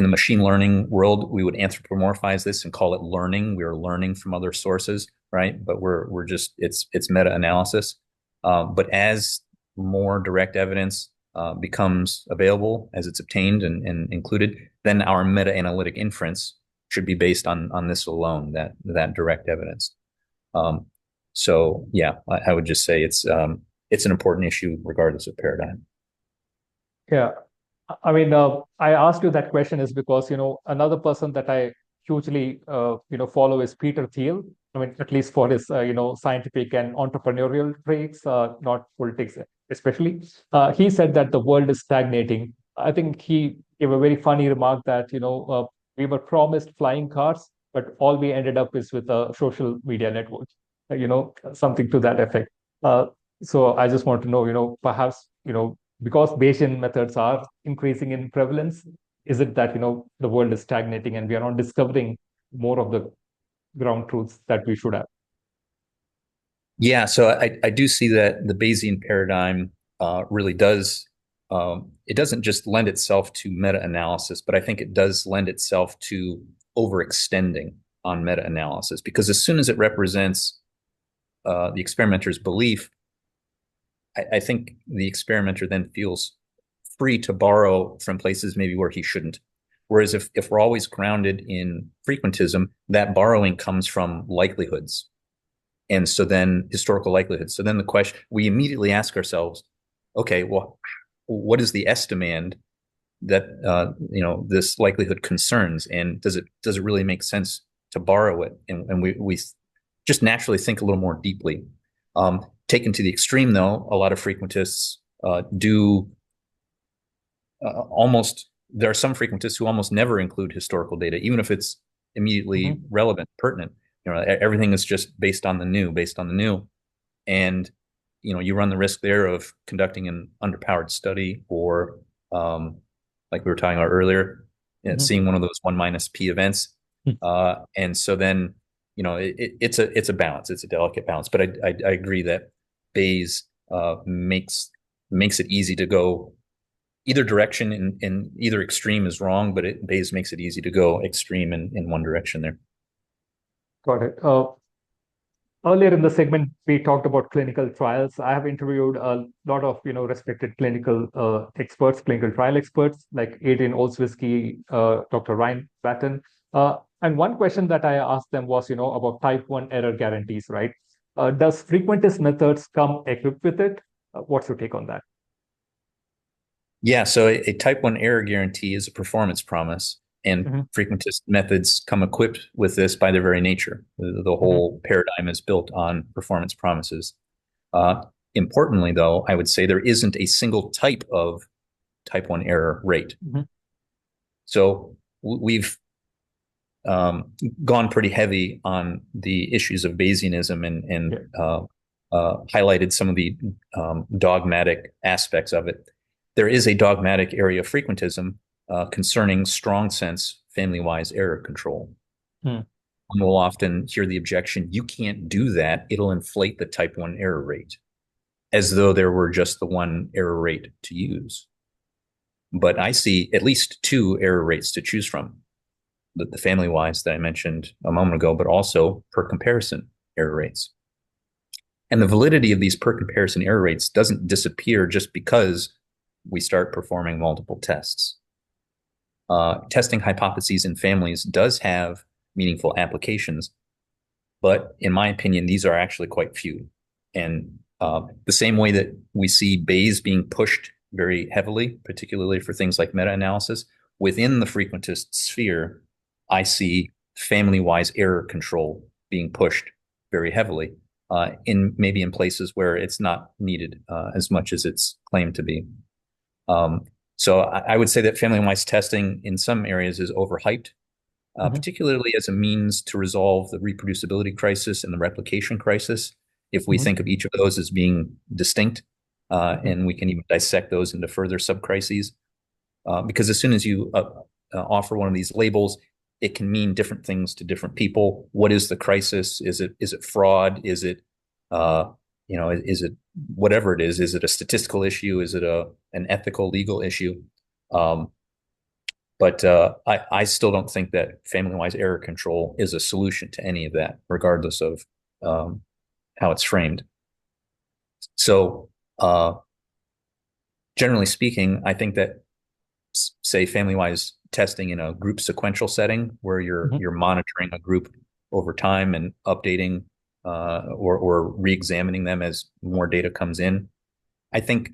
the machine learning world, we would anthropomorphize this and call it learning. We are learning from other sources, right? But we're just, it's meta-analysis. But as more direct evidence becomes available, as it's obtained and included, then our meta-analytic inference should be based on this alone, that direct evidence. So yeah, I would just say it's an important issue regardless of paradigm. Yeah. I mean, I asked you that question is because, another person that I hugely, follow is Peter Thiel. I mean, at least for his, scientific and entrepreneurial traits, not politics especially. He said that the world is stagnating. I think he gave a very funny remark that, we were promised flying cars, but all we ended up is with a social media network, something to that effect. So I just want to know, perhaps, because Bayesian methods are increasing in prevalence, is it that the world is stagnating and we are not discovering more of the ground truths that we should have? Yeah, so I do see that the Bayesian paradigm really does it doesn't just lend itself to meta-analysis, but I think it does lend itself to overextending on meta-analysis, because as soon as it represents the experimenter's belief, I think the experimenter then feels free to borrow from places maybe where he shouldn't. Whereas if we're always grounded in frequentism, that borrowing comes from likelihoods. And so then historical likelihoods. So then the question, we immediately ask ourselves, okay, well, what is the estimand that this likelihood concerns? And does it really make sense to borrow it? And we just naturally think a little more deeply. Taken to the extreme, though, a lot of frequentists do there are some frequentists who almost never include historical data, even if it's immediately relevant, pertinent. Everything is just based on the new. And, you run the risk there of conducting an underpowered study, or like we were talking about earlier, seeing one of those 1 minus P events. And so then, it's a balance. It's a delicate balance. But I agree that Bayes makes it easy to go either direction, and either extreme is wrong, but Bayes makes it easy to go extreme in one direction there. Got it. Earlier in the segment, we talked about clinical trials. I have interviewed a lot of, respected clinical experts, clinical trial experts like Adrian Olszewski, Dr. Ryan Batten. And one question that I asked them was, about type 1 error guarantees, right? Does frequentist methods come equipped with it? What's your take on that? Yeah, so a type 1 error guarantee is a performance promise, and frequentist methods come equipped with this by their very nature. The whole paradigm is built on performance promises. Importantly, though, I would say there isn't a single type of type 1 error rate. So we've gone pretty heavy on the issues of Bayesianism and highlighted some of the dogmatic aspects of it. There is a dogmatic area of frequentism concerning strong sense family-wise error control. One will often hear the objection, you can't do that, it'll inflate the type 1 error rate, as though there were just the one error rate to use. But I see at least 2 error rates to choose from. The family-wise that I mentioned a moment ago, but also per comparison error rates. And the validity of these per comparison error rates doesn't disappear just because we start performing multiple tests. Testing hypotheses in families does have meaningful applications, but in my opinion, these are actually quite few. And the same way that we see Bayes being pushed very heavily, particularly for things like meta-analysis, within the frequentist sphere, I see family-wise error control being pushed very heavily, maybe in places where it's not needed as much as it's claimed to be. So I would say that family-wise testing in some areas is overhyped, particularly as a means to resolve the reproducibility crisis and the replication crisis. If we think of each of those as being distinct, and we can even dissect those into further sub-crises, because as soon as you offer one of these labels, it can mean different things to different people. What is the crisis? Is it fraud? Is it is it whatever it is? Is it a statistical issue? Is it an ethical, legal issue? But I still don't think that family-wise error control is a solution to any of that, regardless of how it's framed. So generally speaking, I think that say, family-wise testing in a group sequential setting where you're monitoring a group over time and updating or re-examining them as more data comes in. I think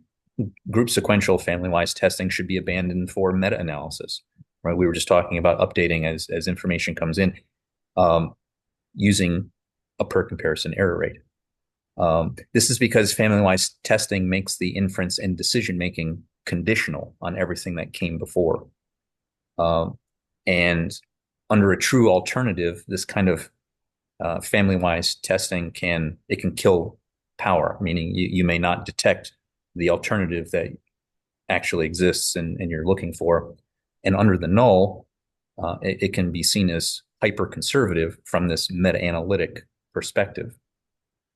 group sequential family-wise testing should be abandoned for meta-analysis. Right? We were just talking about updating as information comes in, using a per comparison error rate. This is because family-wise testing makes the inference and decision-making conditional on everything that came before. And under a true alternative, this kind of family-wise testing can kill power, meaning you may not detect the alternative that actually exists and you're looking for. And under the null, it can be seen as hyper-conservative from this meta-analytic perspective.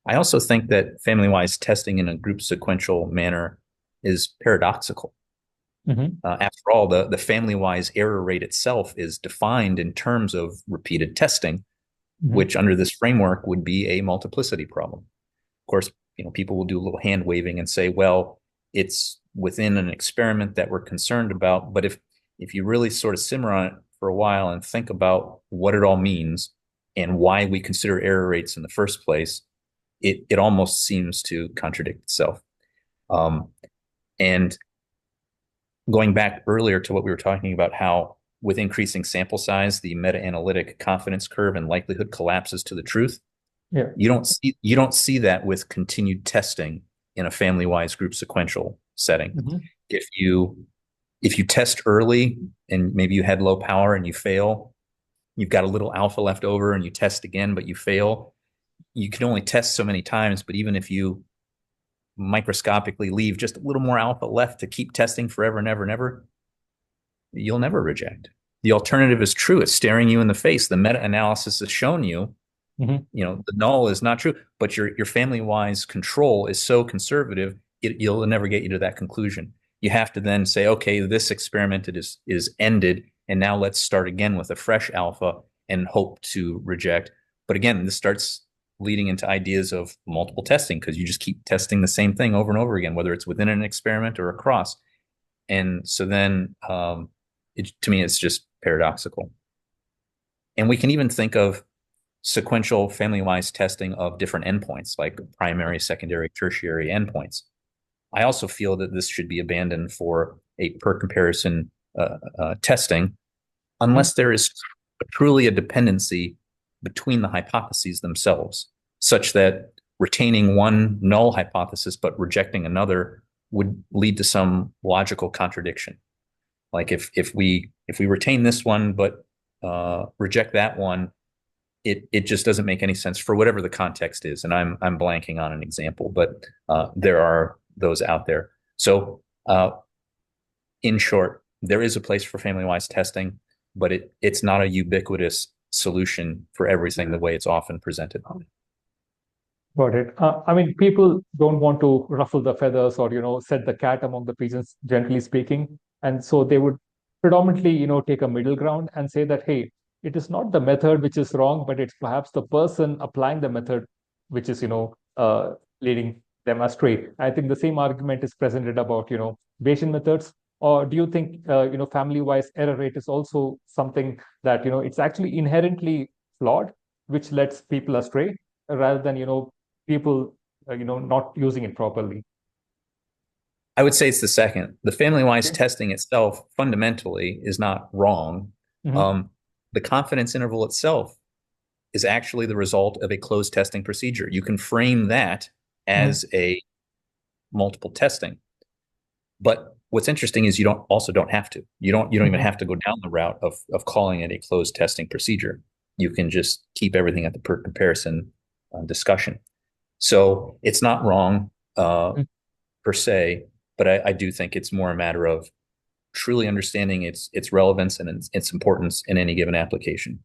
I also think that family-wise testing in a group sequential manner is paradoxical. After all, the family-wise error rate itself is defined in terms of repeated testing, which under this framework would be a multiplicity problem. Of course, people will do a little hand waving and say, well, it's within an experiment that we're concerned about. But if you really sort of simmer on it for a while and think about what it all means and why we consider error rates in the first place, it almost seems to contradict itself. And going back earlier to what we were talking about, how with increasing sample size, the meta-analytic confidence curve and likelihood collapses to the truth. Yeah. You don't see that with continued testing in a family-wise group sequential setting. If you test early and maybe you had low power and you fail, you've got a little alpha left over and you test again, but you fail. You can only test so many times, but even if you microscopically leave just a little more alpha left to keep testing forever and ever and ever, you'll never reject. The alternative is true. It's staring you in the face. The meta-analysis has shown you, the null is not true, but your family-wise control is so conservative, you'll never get you to that conclusion. You have to then say, okay, this experiment is ended, and now let's start again with a fresh alpha and hope to reject. But again, this starts leading into ideas of multiple testing because you just keep testing the same thing over and over again, whether it's within an experiment or across. And so then, to me, it's just paradoxical. And we can even think of sequential family-wise testing of different endpoints, like primary, secondary, tertiary endpoints. I also feel that this should be abandoned for a per comparison testing, unless there is truly a dependency between the hypotheses themselves, such that retaining one null hypothesis but rejecting another would lead to some logical contradiction. Like if we retain this one but reject that one, it just doesn't make any sense for whatever the context is. And I'm blanking on an example, but there are those out there. So in short, there is a place for family-wise testing, but it's not a ubiquitous solution for everything the way it's often presented. Got it. I mean, people don't want to ruffle the feathers or, set the cat among the pigeons, generally speaking. And so they would predominantly, take a middle ground and say that, hey, it is not the method which is wrong, but it's perhaps the person applying the method which is, leading them astray. I think the same argument is presented about, Bayesian methods. Or do you think, family-wise error rate is also something that, it's actually inherently flawed, which lets people astray rather than, people, not using it properly? I would say it's the second. The family-wise testing itself fundamentally is not wrong. The confidence interval itself is actually the result of a closed testing procedure. You can frame that as a multiple testing. But what's interesting is you don't have to. You don't even have to go down the route of calling it a closed testing procedure. You can just keep everything at the per comparison discussion. So it's not wrong per se, but I do think it's more a matter of truly understanding its relevance and its importance in any given application.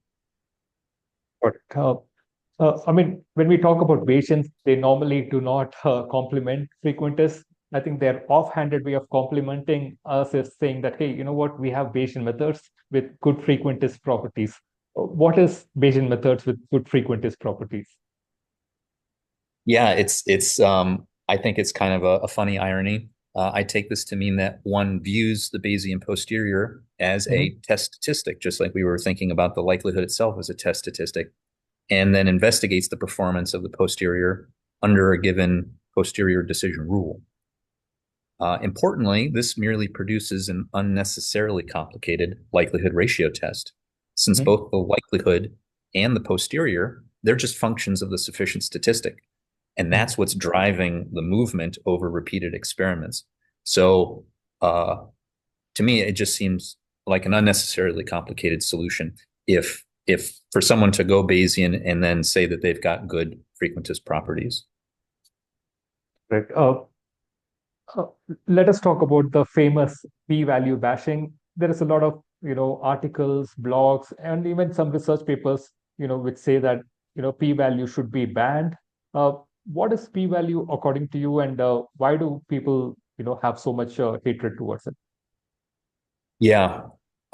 I mean, when we talk about Bayesians, they normally do not complement frequentists. I think their offhanded way of complimenting us is saying that, hey, you know what, we have Bayesian methods with good frequentist properties. What is Bayesian methods with good frequentist properties? Yeah, it's I think it's kind of a funny irony. I take this to mean that one views the Bayesian posterior as a test statistic, just like we were thinking about the likelihood itself as a test statistic, and then investigates the performance of the posterior under a given posterior decision rule. Importantly, this merely produces an unnecessarily complicated likelihood ratio test, since both the likelihood and the posterior, they're just functions of the sufficient statistic. And that's what's driving the movement over repeated experiments. So to me, it just seems like an unnecessarily complicated solution if for someone to go Bayesian and then say that they've got good frequentist properties. Right. Let us talk about the famous p-value bashing. There is a lot of, articles, blogs, and even some research papers, which say that, p-value should be banned. What is p-value according to you, and why do people, have so much hatred towards it? Yeah,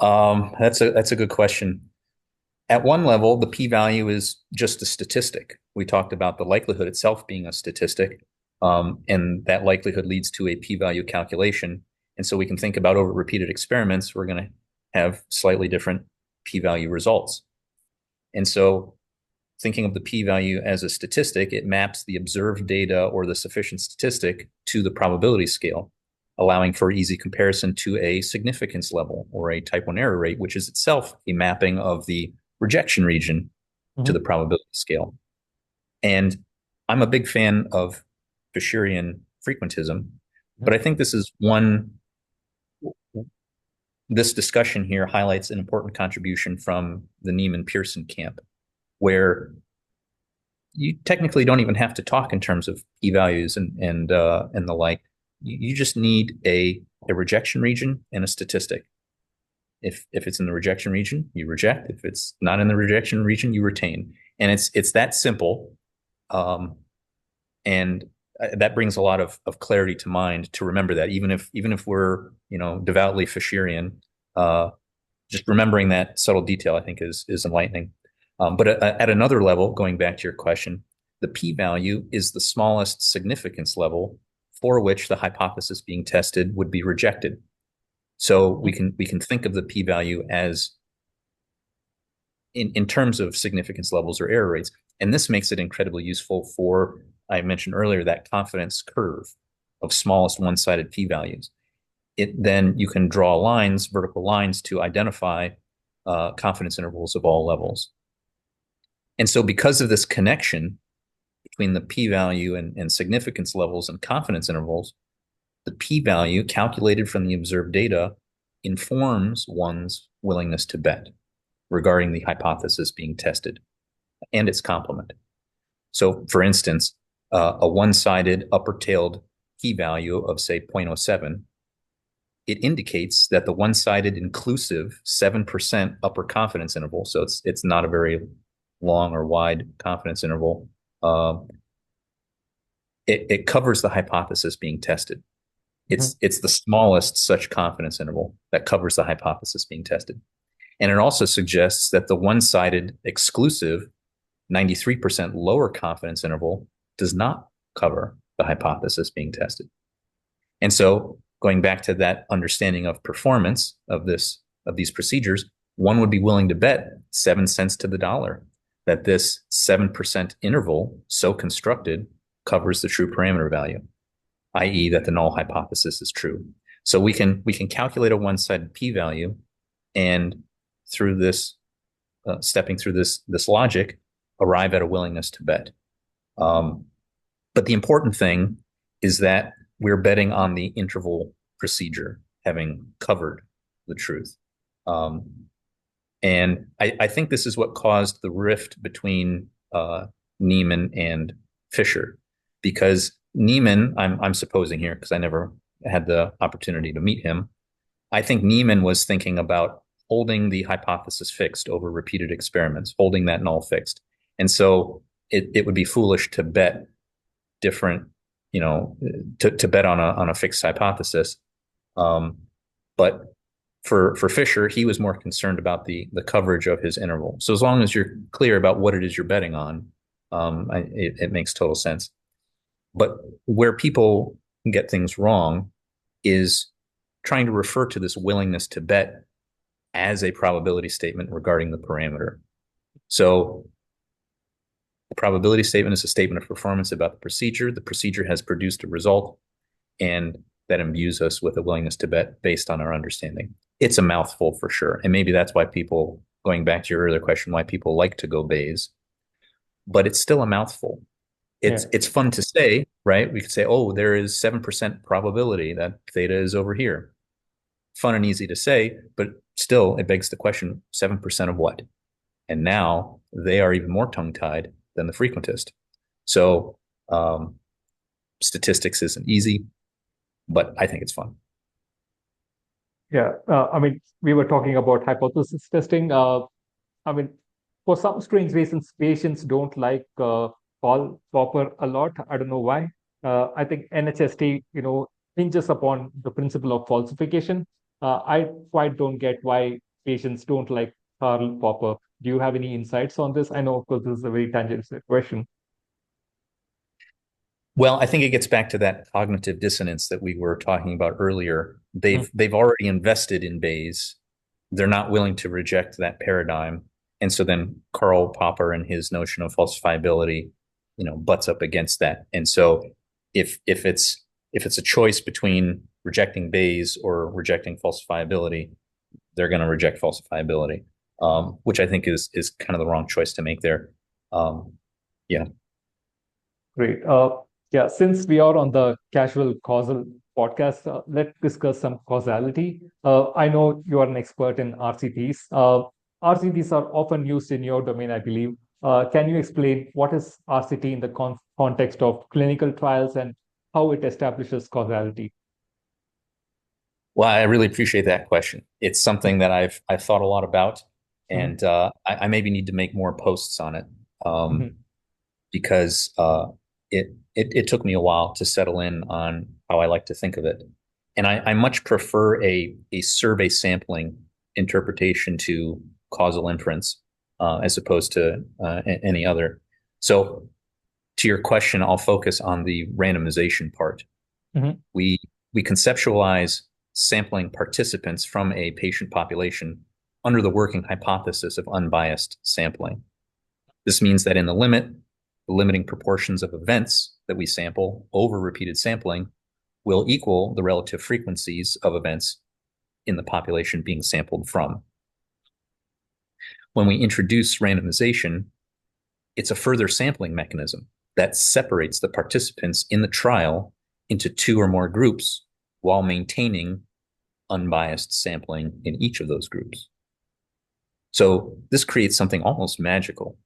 that's a good question. At one level, the p-value is just a statistic. We talked about the likelihood itself being a statistic, and that likelihood leads to a p-value calculation. And so we can think about over repeated experiments, we're going to have slightly different p-value results. And so thinking of the p-value as a statistic, it maps the observed data or the sufficient statistic to the probability scale, allowing for easy comparison to a significance level or a type 1 error rate, which is itself a mapping of the rejection region to the probability scale. And I'm a big fan of Fisherian frequentism, but I think this discussion here highlights an important contribution from the Neiman-Pearson camp, where you technically don't even have to talk in terms of p-values and the like. You just need a rejection region and a statistic. If it's in the rejection region, you reject. If it's not in the rejection region, you retain. And it's that simple. And that brings a lot of clarity to mind to remember that even if we're devoutly Fisherian, just remembering that subtle detail I think is enlightening. But at another level, going back to your question, the p-value is the smallest significance level for which the hypothesis being tested would be rejected. So we can think of the p-value as in terms of significance levels or error rates. And this makes it incredibly useful for, I mentioned earlier, that confidence curve of smallest one-sided p-values. Then you can draw lines, vertical lines, to identify confidence intervals of all levels. And so because of this connection between the p-value and significance levels and confidence intervals, the p-value calculated from the observed data informs one's willingness to bet regarding the hypothesis being tested and its complement. So for instance, a one-sided upper-tailed p-value of say 0.07, it indicates that the one-sided inclusive 7% upper confidence interval, so it's not a very long or wide confidence interval, it covers the hypothesis being tested. It's the smallest such confidence interval that covers the hypothesis being tested. And it also suggests that the one-sided exclusive 93% lower confidence interval does not cover the hypothesis being tested. And so going back to that understanding of performance of these procedures, one would be willing to bet 7 cents to the dollar that this 7% interval so constructed covers the true parameter value, i.e. that the null hypothesis is true. So we can calculate a one-sided p-value, and through this, stepping through this logic, arrive at a willingness to bet. But the important thing is that we're betting on the interval procedure having covered the truth. And I think this is what caused the rift between Neiman and Fisher, because Neiman, I'm supposing here because I never had the opportunity to meet him, I think Neiman was thinking about holding the hypothesis fixed over repeated experiments, holding that null fixed. And so it would be foolish to bet different, to bet on a fixed hypothesis. But for Fisher, he was more concerned about the coverage of his interval. So as long as you're clear about what it is you're betting on, it makes total sense. But where people get things wrong is trying to refer to this willingness to bet as a probability statement regarding the parameter. So the probability statement is a statement of performance about the procedure. The procedure has produced a result, and that imbues us with a willingness to bet based on our understanding. It's a mouthful for sure. And maybe that's why people, going back to your earlier question, why people like to go Bayes, but it's still a mouthful. It's fun to say, right? We could say, oh, there is 7% probability that theta is over here. Fun and easy to say, but still it begs the question, 7% of what? And now they are even more tongue-tied than the frequentist. So statistics isn't easy, but I think it's fun. Yeah, I mean, we were talking about hypothesis testing. I mean, for some strange reasons, patients don't like Paul Popper a lot. I don't know why. I think NHST, hinges upon the principle of falsification. I quite don't get why patients don't like Karl Popper. Do you have any insights on this? I know, of course, this is a very tangential question. Well, I think it gets back to that cognitive dissonance that we were talking about earlier. They've already invested in Bayes. They're not willing to reject that paradigm. And so then Karl Popper and his notion of falsifiability, butts up against that. And so if it's a choice between rejecting Bayes or rejecting falsifiability, they're going to reject falsifiability, which I think is kind of the wrong choice to make there. Yeah. Great. Yeah, since we are on the Casual Causal podcast, let's discuss some causality. I know you are an expert in RCTs. RCTs are often used in your domain, I believe. Can you explain what is RCT in the context of clinical trials and how it establishes causality? Well, I really appreciate that question. It's something that I've thought a lot about, and I maybe need to make more posts on it because it took me a while to settle in on how I like to think of it. And I much prefer a survey sampling interpretation to causal inference as opposed to any other. So to your question, I'll focus on the randomization part. We conceptualize sampling participants from a patient population under the working hypothesis of unbiased sampling. This means that in the limiting proportions of events that we sample over repeated sampling will equal the relative frequencies of events in the population being sampled from. When we introduce randomization, it's a further sampling mechanism that separates the participants in the trial into two or more groups while maintaining unbiased sampling in each of those groups. So this creates something almost magical.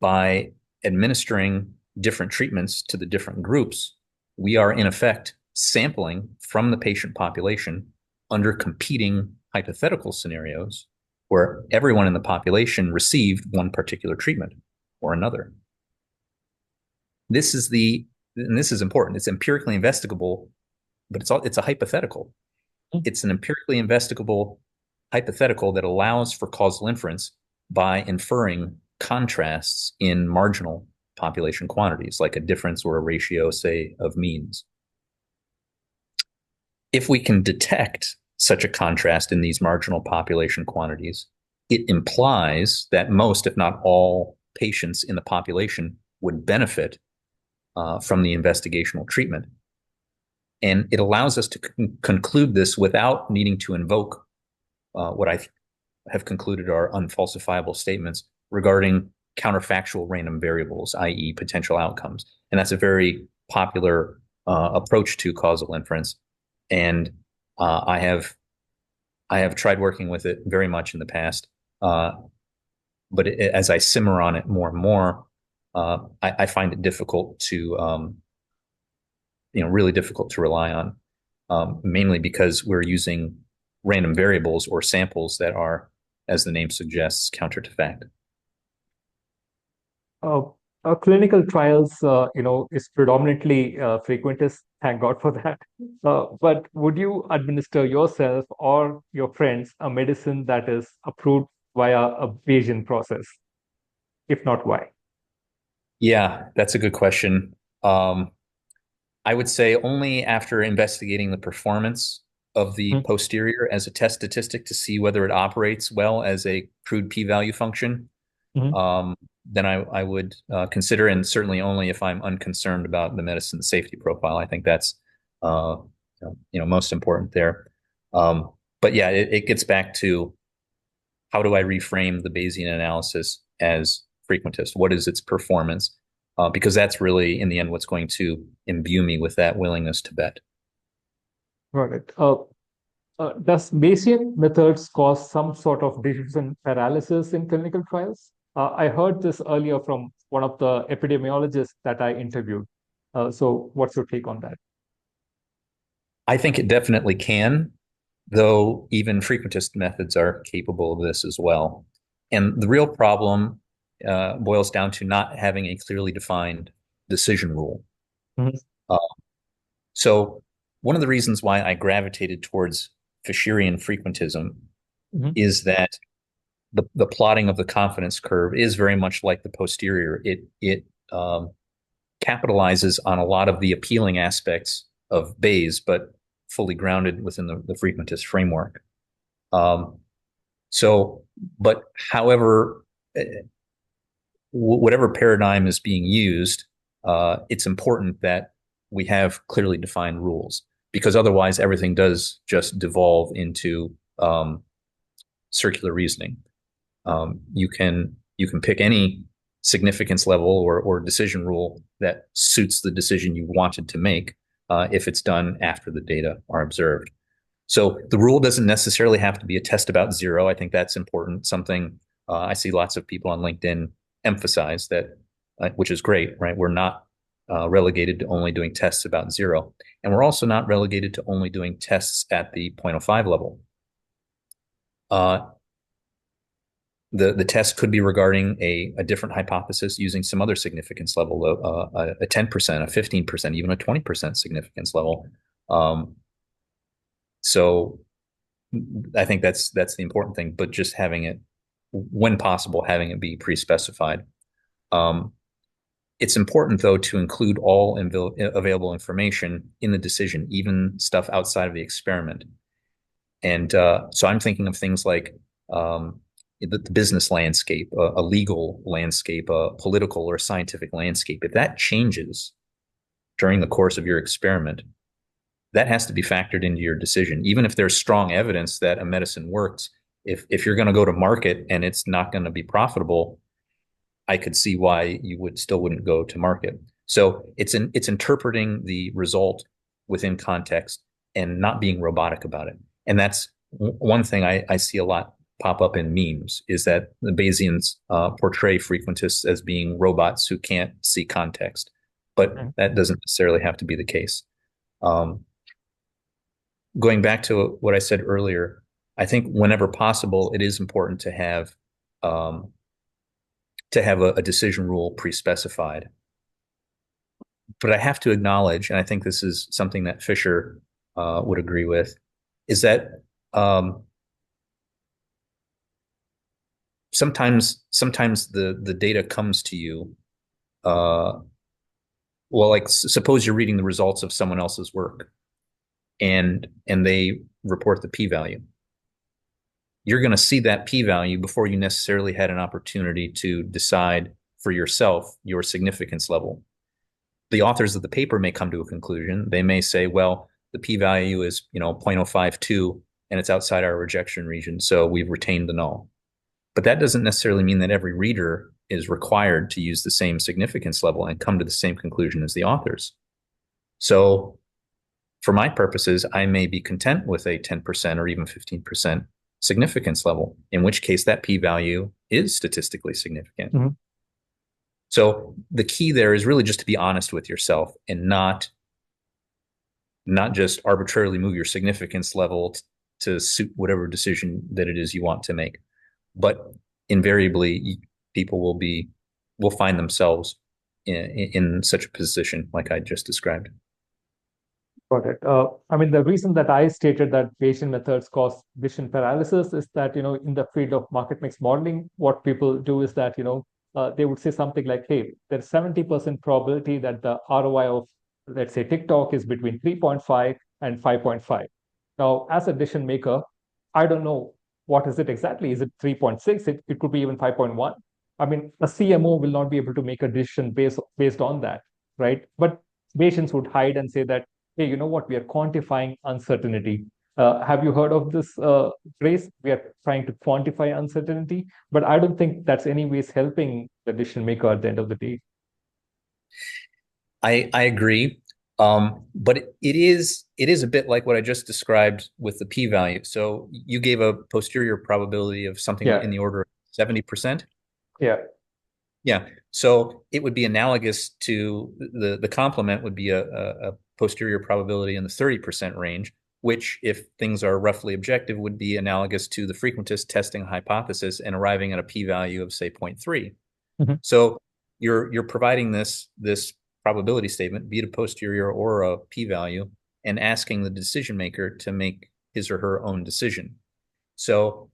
By administering different treatments to the different groups, we are in effect sampling from the patient population under competing hypothetical scenarios where everyone in the population received one particular treatment or another. This is important. It's empirically investigable, but it's a hypothetical. It's an empirically investigable hypothetical that allows for causal inference by inferring contrasts in marginal population quantities, like a difference or a ratio, say, of means. If we can detect such a contrast in these marginal population quantities, it implies that most, if not all, patients in the population would benefit from the investigational treatment. And it allows us to conclude this without needing to invoke what I have concluded are unfalsifiable statements regarding counterfactual random variables, i.e. potential outcomes. And that's a very popular approach to causal inference. And I have tried working with it very much in the past. But as I simmer on it more and more, I find it difficult to, really difficult to rely on, mainly because we're using random variables or samples that are, as the name suggests, counter to fact. Clinical trials, is predominantly frequentist. Thank God for that. But would you administer yourself or your friends a medicine that is approved via a Bayesian process? If not, why? Yeah, that's a good question. I would say only after investigating the performance of the posterior as a test statistic to see whether it operates well as a crude p-value function, then I would consider, and certainly only if I'm unconcerned about the medicine safety profile. I think that's most important there. But yeah, it gets back to how do I reframe the Bayesian analysis as frequentist? What is its performance? Because that's really, in the end, what's going to imbue me with that willingness to bet. Got it. Does Bayesian methods cause some sort of decision paralysis in clinical trials? I heard this earlier from one of the epidemiologists that I interviewed. So what's your take on that? I think it definitely can, though even frequentist methods are capable of this as well. And the real problem boils down to not having a clearly defined decision rule. So one of the reasons why I gravitated towards Fisherian frequentism is that the plotting of the confidence curve is very much like the posterior. It capitalizes on a lot of the appealing aspects of Bayes, but fully grounded within the frequentist framework. But however, whatever paradigm is being used, it's important that we have clearly defined rules, because otherwise everything does just devolve into circular reasoning. You can pick any significance level or decision rule that suits the decision you wanted to make if it's done after the data are observed. So the rule doesn't necessarily have to be a test about zero. I think that's important. Something I see lots of people on LinkedIn emphasize that, which is great, right? We're not relegated to only doing tests about zero. And we're also not relegated to only doing tests at the 0.05 level. The test could be regarding a different hypothesis using some other significance level, a 10%, a 15%, even a 20% significance level. So I think that's the important thing, but just having it, when possible, having it be pre-specified. It's important, though, to include all available information in the decision, even stuff outside of the experiment. And so I'm thinking of things like the business landscape, a legal landscape, a political or scientific landscape. If that changes during the course of your experiment, that has to be factored into your decision. Even if there's strong evidence that a medicine works, if you're going to go to market and it's not going to be profitable, I could see why you wouldn't go to market. So it's interpreting the result within context and not being robotic about it. And that's one thing I see a lot pop up in memes, is that the Bayesians portray frequentists as being robots who can't see context. But that doesn't necessarily have to be the case. Going back to what I said earlier, I think whenever possible, it is important to have a decision rule pre-specified. But I have to acknowledge, and I think this is something that Fisher would agree with, is that sometimes the data comes to you. Well, like suppose you're reading the results of someone else's work, and they report the p-value. You're going to see that p-value before you necessarily had an opportunity to decide for yourself your significance level. The authors of the paper may come to a conclusion. They may say, well, the p-value is 0.052 and it's outside our rejection region, so we've retained the null. But that doesn't necessarily mean that every reader is required to use the same significance level and come to the same conclusion as the authors. So for my purposes, I may be content with a 10% or even 15% significance level, in which case that p-value is statistically significant. So the key there is really just to be honest with yourself and not just arbitrarily move your significance level to suit whatever decision that it is you want to make. But invariably, people will find themselves in such a position like I just described. Got it. I mean, the reason that I stated that Bayesian methods cause vision paralysis is that, in the field of market mix modeling, what people do is that, they would say something like, hey, there's 70% probability that the ROI of let's say TikTok is between 3.5 and 5.5. Now, as a decision maker, I don't know what is it exactly. Is it 3.6? It could be even 5.1. I mean, a CMO will not be able to make a decision based on that, right? But Bayesians would hide and say that, hey, you know what? We are quantifying uncertainty. Have you heard of this phrase? We are trying to quantify uncertainty, but I don't think that's anyways helping the decision maker at the end of the day. I agree. But it is a bit like what I just described with the p-value. So you gave a posterior probability of something in the order of 70%. Yeah. Yeah. So it would be analogous to the complement would be a posterior probability in the 30% range, which, if things are roughly objective, would be analogous to the frequentist testing a hypothesis and arriving at a p-value of, say, 0.3. Mm-hmm. So you're providing this probability statement, be it a posterior or a p-value, and asking the decision maker to make his or her own decision. So,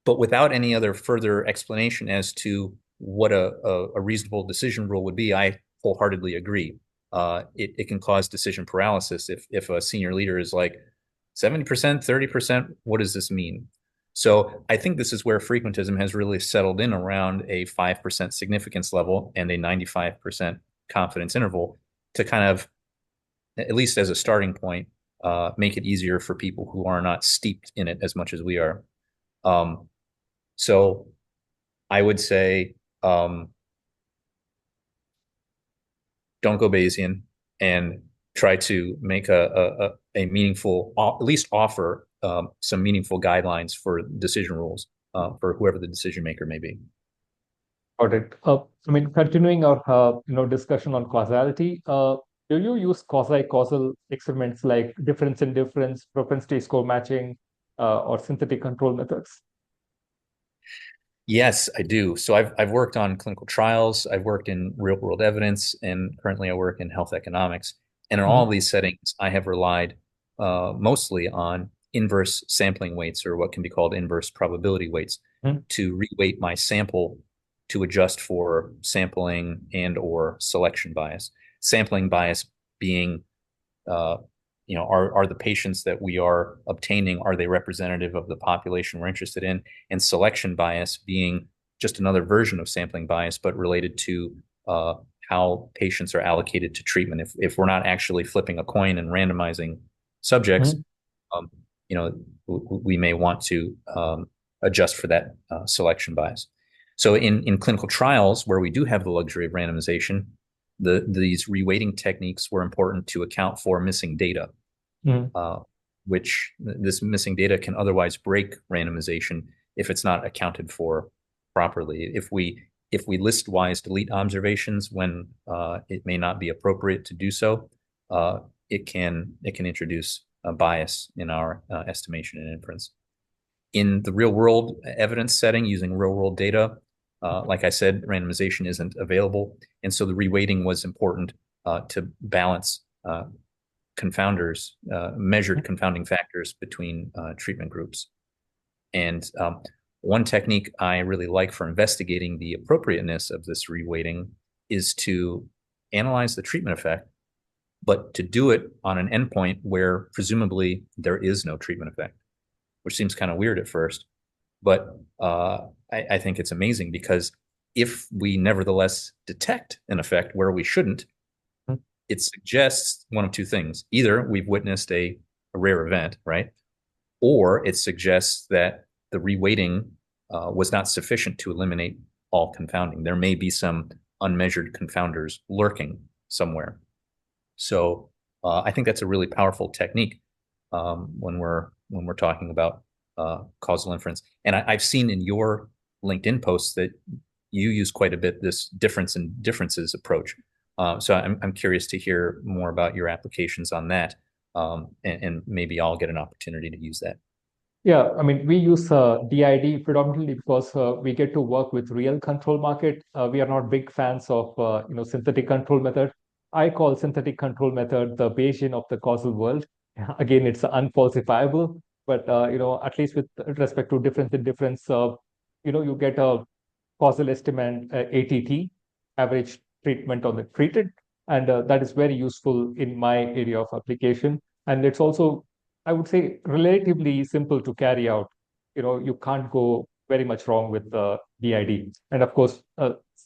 but without any other further explanation as to what a reasonable decision rule would be, I wholeheartedly agree. It can cause decision paralysis if a senior leader is like 70%, 30%, what does this mean? So I think this is where frequentism has really settled in around a 5% significance level and a 95% confidence interval to kind of, at least as a starting point, make it easier for people who are not steeped in it as much as we are. So I would say, don't go Bayesian and try to make a meaningful, at least offer some meaningful guidelines for decision rules for whoever the decision maker may be. Got it. I mean, continuing our discussion on causality, do you use quasi-causal experiments like difference in difference, propensity score matching, or synthetic control methods? Yes, I do. So I've worked on clinical trials, I've worked in real world evidence, and currently I work in health economics. And in all of these settings, I have relied mostly on inverse sampling weights, or what can be called inverse probability weights, to reweight my sample to adjust for sampling and or selection bias. Sampling bias being, are the patients that we are obtaining, are they representative of the population we're interested in? And selection bias being just another version of sampling bias, but related to how patients are allocated to treatment. If we're not actually flipping a coin and randomizing subjects, we may want to adjust for that selection bias. So in clinical trials where we do have the luxury of randomization, these reweighting techniques were important to account for missing data, which this missing data can otherwise break randomization if it's not accounted for properly. If we list-wise delete observations when it may not be appropriate to do so, it can introduce a bias in our estimation and inference. In the real-world evidence setting, using real-world data, like I said, randomization isn't available, and so the reweighting was important to balance confounders, measured confounding factors between treatment groups. And one technique I really like for investigating the appropriateness of this reweighting is to analyze the treatment effect, but to do it on an endpoint where presumably there is no treatment effect, which seems kind of weird at first. But I think it's amazing, because if we nevertheless detect an effect where we shouldn't, it suggests one of two things. Either we've witnessed a rare event, right? Or it suggests that the reweighting was not sufficient to eliminate all confounding. There may be some unmeasured confounders lurking somewhere. So I think that's a really powerful technique when we're talking about causal inference. And I've seen in your LinkedIn posts that you use quite a bit this difference in differences approach. So I'm curious to hear more about your applications on that, and maybe I'll get an opportunity to use that. Yeah, I mean, we use DID predominantly because we get to work with real control market. We are not big fans of synthetic control method. I call synthetic control method the Bayesian of the causal world. Again, it's unfalsifiable, but at least with respect to difference in difference, you get a causal estimand, ATT, average treatment on the treated, And that is very useful in my area of application. And it's also, I would say, relatively simple to carry out. You can't go very much wrong with the DID. And of course,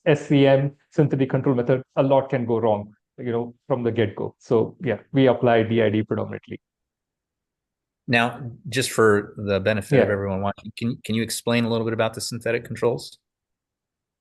SCM, synthetic control method, a lot can go wrong, from the get-go. So yeah, we apply DID predominantly. Now, just for the benefit of Yeah. everyone watching, can you explain a little bit about the synthetic controls?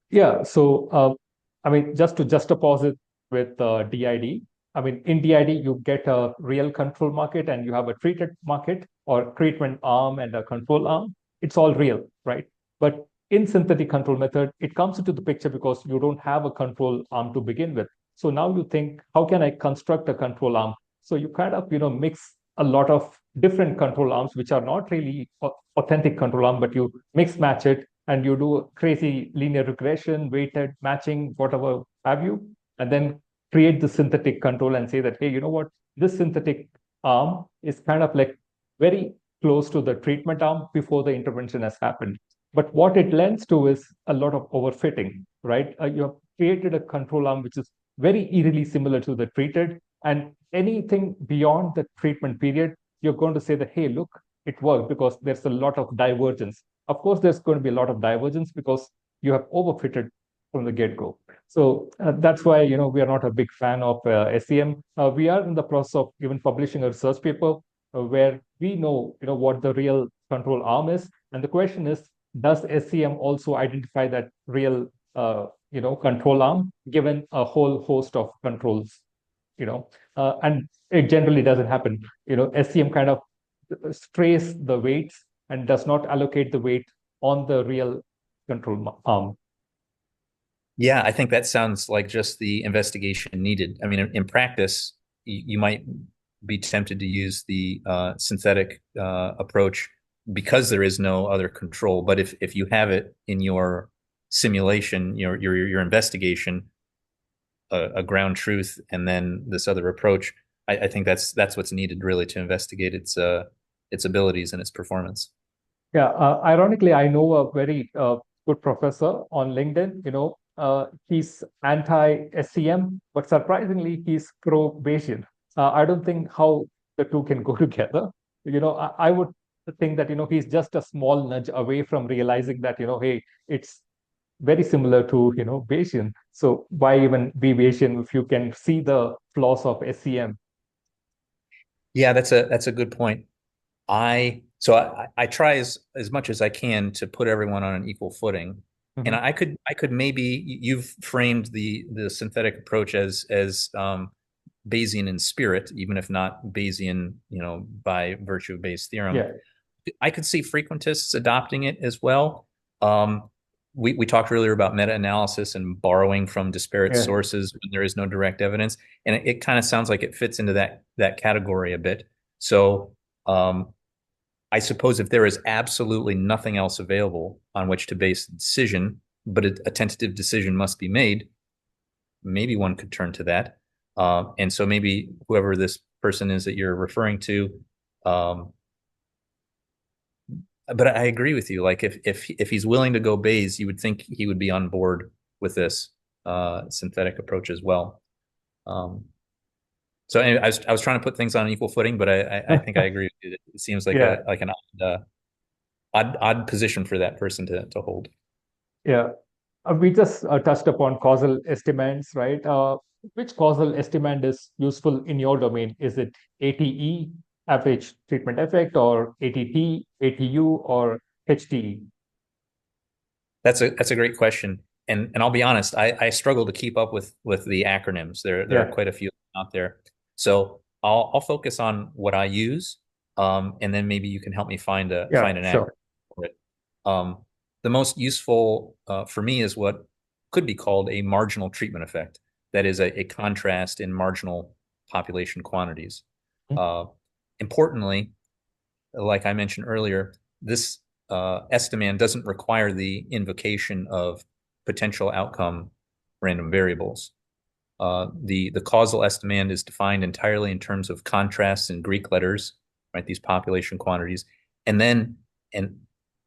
Yeah. So, I mean, just to juxtapose it with DID, I mean, in DID, you get a real control market and you have a treated market or treatment arm and a control arm. It's all real, right? But in synthetic control method, it comes into the picture because you don't have a control arm to begin with. So now you think, how can I construct a control arm? So you kind of, mix a lot of different control arms, which are not really authentic control arm, but you mix match it and you do crazy linear regression, weighted matching, whatever have you, and then create the synthetic control and say that, hey, you know what? This synthetic arm is kind of like very close to the treatment arm before the intervention has happened. But what it lends to is a lot of overfitting, right? You have created a control arm which is very eerily similar to the treated, and anything beyond the treatment period, you're going to say that, hey, look, it worked because there's a lot of divergence. Of course, there's going to be a lot of divergence because you have overfitted from the get-go. So that's why we are not a big fan of SEM. We are in the process of even publishing a research paper where we know what the real control arm is, and the question is, does SEM also identify that real control arm given a whole host of controls? And it generally doesn't happen. SEM kind of strays the weights and does not allocate the weight on the real control arm. Yeah, I think that sounds like just the investigation needed. I mean, in practice, you might be tempted to use the synthetic approach because there is no other control. But if you have it in your simulation, your investigation, a ground truth, and then this other approach, I think that's what's needed really to investigate its abilities and its performance. Yeah, ironically, I know a very good professor on LinkedIn. He's anti-SCM, but surprisingly, he's pro-Bayesian. I don't think how the two can go together. I would think that he's just a small nudge away from realizing that hey, it's very similar to Bayesian. So why even be Bayesian if you can see the flaws of SCM? Yeah, that's a good point. I try as much as I can to put everyone on an equal footing. And I could maybe, you've framed the synthetic approach as Bayesian in spirit, even if not Bayesian, by virtue of Bayes' theorem. Yeah. I could see frequentists adopting it as well. We talked earlier about meta-analysis and borrowing from disparate sources when there is no direct evidence, and it kind of sounds like it fits into that category a bit. So I suppose if there is absolutely nothing else available on which to base the decision, but a tentative decision must be made, maybe one could turn to that. And so maybe whoever this person is that you're referring to, but I agree with you. Like if he's willing to go Bayes, you would think he would be on board with this synthetic approach as well. So anyway, I was trying to put things on an equal footing, but I think I agree with you. It seems like an odd position for that person to hold. Yeah, we just touched upon causal estimands, right? Which causal estimand is useful in your domain? Is it ATE, average treatment effect, or ATT, ATU, or HTE? That's a great question, and I'll be honest, I struggle to keep up with the acronyms. There are quite a few out there, so I'll focus on what I use, and then maybe you can help me find an acronym for it. The most useful for me is what could be called a marginal treatment effect. That is a contrast in marginal population quantities. Importantly, like I mentioned earlier, this estimand doesn't require the invocation of potential outcome random variables. The causal estimand is defined entirely in terms of contrasts in Greek letters, right? These population quantities, and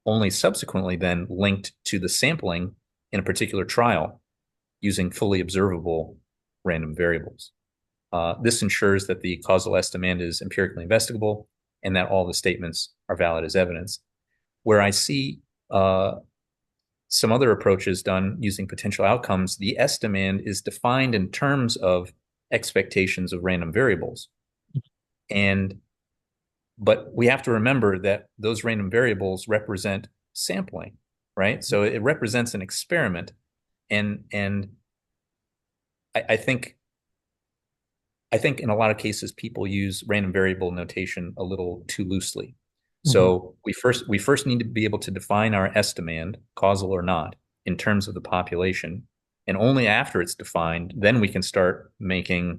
only subsequently then linked to the sampling in a particular trial using fully observable random variables. This ensures that the causal estimand is empirically investigable and that all the statements are valid as evidence. Where I see some other approaches done using potential outcomes, the estimand is defined in terms of expectations of random variables. But we have to remember that those random variables represent sampling, right? So it represents an experiment. And I think in a lot of cases, people use random variable notation a little too loosely. So we first need to be able to define our estimand, causal or not, in terms of the population. And only after it's defined, then we can start making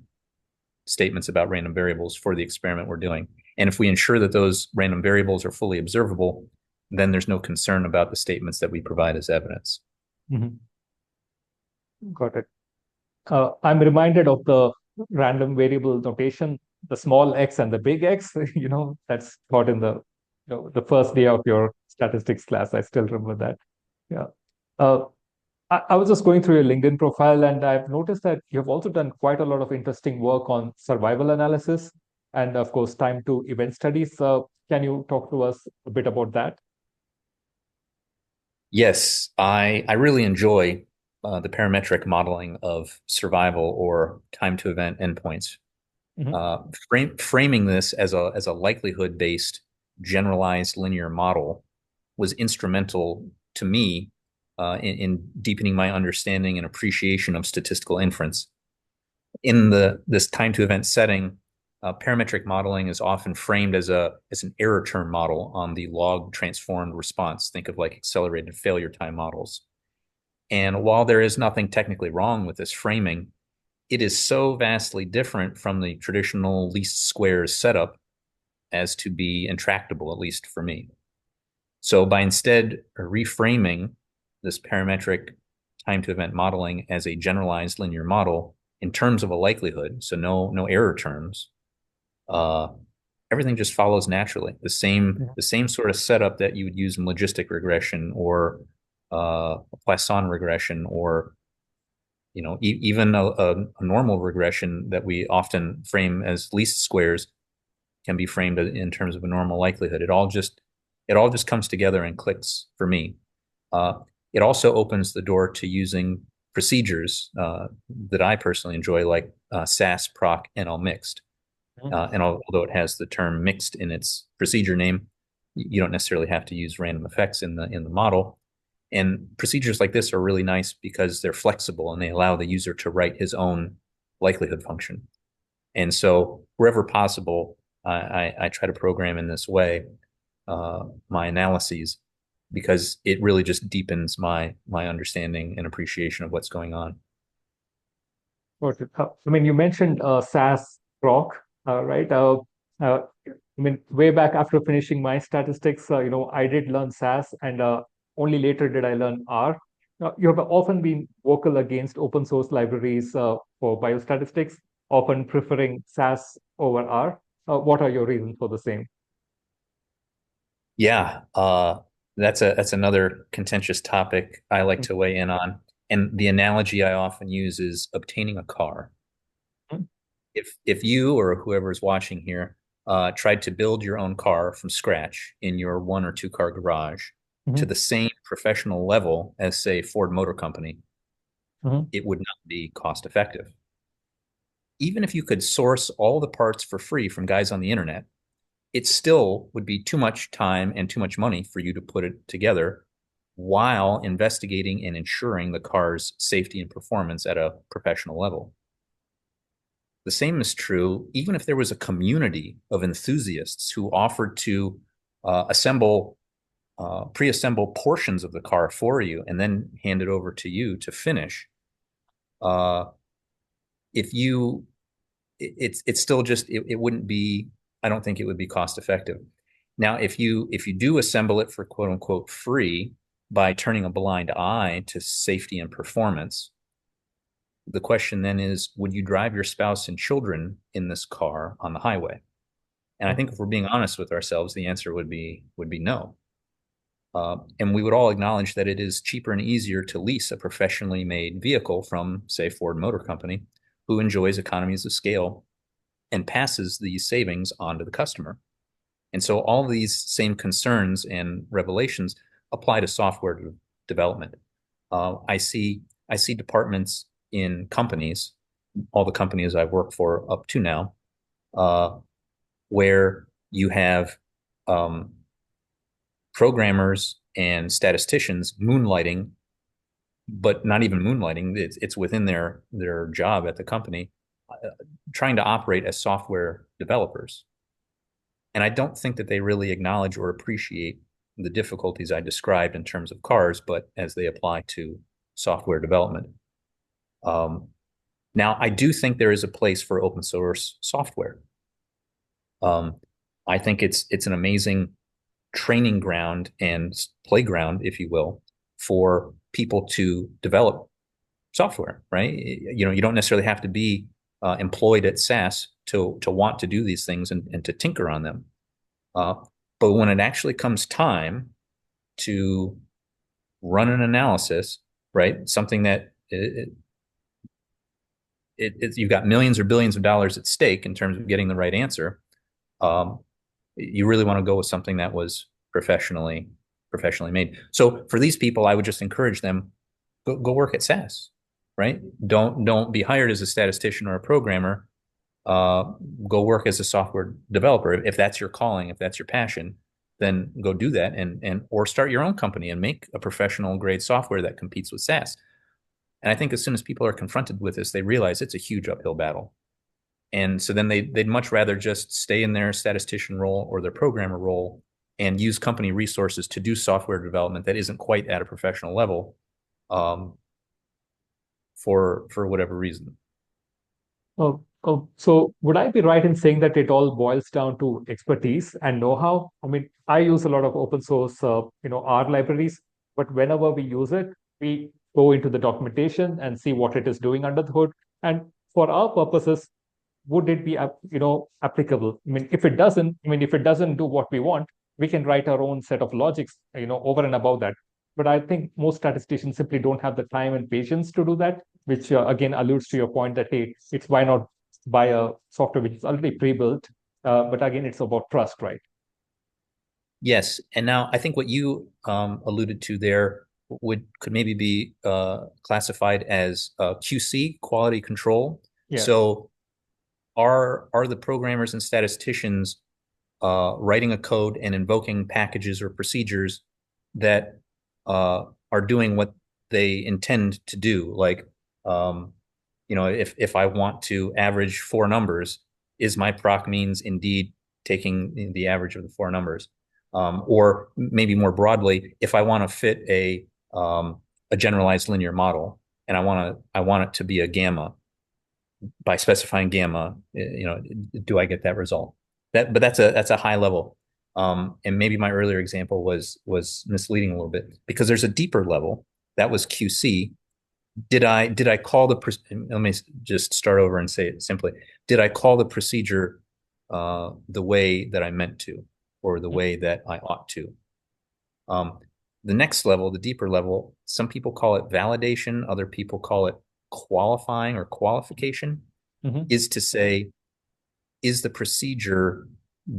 statements about random variables for the experiment we're doing. And if we ensure that those random variables are fully observable, then there's no concern about the statements that we provide as evidence. Got it. I'm reminded of the random variable notation, the small x and the big X, that's taught in the first day of your statistics class. I still remember that. Yeah. I was just going through your LinkedIn profile, and I've noticed that you've also done quite a lot of interesting work on survival analysis and, of course, time to event studies. Can you talk to us a bit about that? Yes, I really enjoy the parametric modeling of survival or time to event endpoints. Framing this as a likelihood-based generalized linear model was instrumental to me in deepening my understanding and appreciation of statistical inference. In this time to event setting, parametric modeling is often framed as an error term model on the log transformed response. Think of like accelerated failure time models. And while there is nothing technically wrong with this framing, it is so vastly different from the traditional least squares setup as to be intractable, at least for me. So by instead reframing this parametric time to event modeling as a generalized linear model in terms of a likelihood, so no error terms, everything just follows naturally. The same sort of setup that you would use in logistic regression or Poisson regression, or even a normal regression that we often frame as least squares can be framed in terms of a normal likelihood. It all just comes together and clicks for me. It also opens the door to using procedures that I personally enjoy, like SAS, proc, NL mixed. And although it has the term mixed in its procedure name, you don't necessarily have to use random effects in the model. And procedures like this are really nice because they're flexible and they allow the user to write his own likelihood function. And so wherever possible, I try to program in this way my analyses, because it really just deepens my understanding and appreciation of what's going on. You mentioned SAS proc, right? Way back after finishing my statistics, I did learn SAS, and only later did I learn R. You have often been vocal against open source libraries for biostatistics, often preferring SAS over R. What are your reasons for the same? Yeah, that's another contentious topic I like to weigh in on. And the analogy I often use is obtaining a car. If you or whoever's watching here tried to build your own car from scratch in your 1 or 2 car garage to the same professional level as, say, Ford Motor Company, it would not be cost effective. Even if you could source all the parts for free from guys on the internet, it still would be too much time and too much money for you to put it together while investigating and ensuring the car's safety and performance at a professional level. The same is true even if there was a community of enthusiasts who offered to pre-assemble portions of the car for you and then hand it over to you to finish. It's still just, it wouldn't be, I don't think it would be cost effective. Now, if you do assemble it for quote unquote free by turning a blind eye to safety and performance, the question then is, would you drive your spouse and children in this car on the highway? And I think if we're being honest with ourselves, the answer would be no. And we would all acknowledge that it is cheaper and easier to lease a professionally made vehicle from, say, Ford Motor Company, who enjoys economies of scale and passes these savings on to the customer. And so all these same concerns and revelations apply to software development. I see departments in companies, all the companies I've worked for up to now, where you have programmers and statisticians moonlighting, but not even moonlighting. It's within their job at the company, trying to operate as software developers. And I don't think that they really acknowledge or appreciate the difficulties I described in terms of cars, but as they apply to software development. Now, I do think there is a place for open source software. I think it's an amazing training ground and playground, if you will, for people to develop software, right? You don't necessarily have to be employed at SAS to want to do these things and to tinker on them. But when it actually comes time to run an analysis, right? Something that you've got millions or billions of dollars at stake in terms of getting the right answer. You really want to go with something that was professionally made. So for these people, I would just encourage them, go work at SAS, right? Don't be hired as a statistician or a programmer. Go work as a software developer. If that's your calling, if that's your passion, then go do that or start your own company and make a professional grade software that competes with SAS. And I think as soon as people are confronted with this, they realize it's a huge uphill battle. And so then they'd much rather just stay in their statistician role or their programmer role and use company resources to do software development that isn't quite at a professional level, for whatever reason. So would I be right in saying that it all boils down to expertise and know-how? I mean, I use a lot of open source, R libraries, but whenever we use it, we go into the documentation and see what it is doing under the hood. And for our purposes, would it be, applicable? I mean, if it doesn't do what we want, we can write our own set of logics, over and above that. But I think most statisticians simply don't have the time and patience to do that, which again alludes to your point that, hey, it's why not buy a software which is already pre-built? But again, it's about trust, right? Yes. And now I think what you alluded to there could maybe be classified as QC, quality control. Yeah. So are the programmers and statisticians writing a code and invoking packages or procedures that are doing what they intend to do? Like, if I want to average 4 numbers, is my proc means indeed taking the average of the 4 numbers? Or maybe more broadly, if I want to fit a generalized linear model and I want it to be a gamma, by specifying gamma, do I get that result? But that's a high level. And maybe my earlier example was misleading a little bit, because there's a deeper level that was QC. Did I call let me just start over and say it simply. Did I call the procedure the way that I meant to, or the way that I ought to? The next level, the deeper level, some people call it validation, other people call it qualifying or qualification, is to say, is the procedure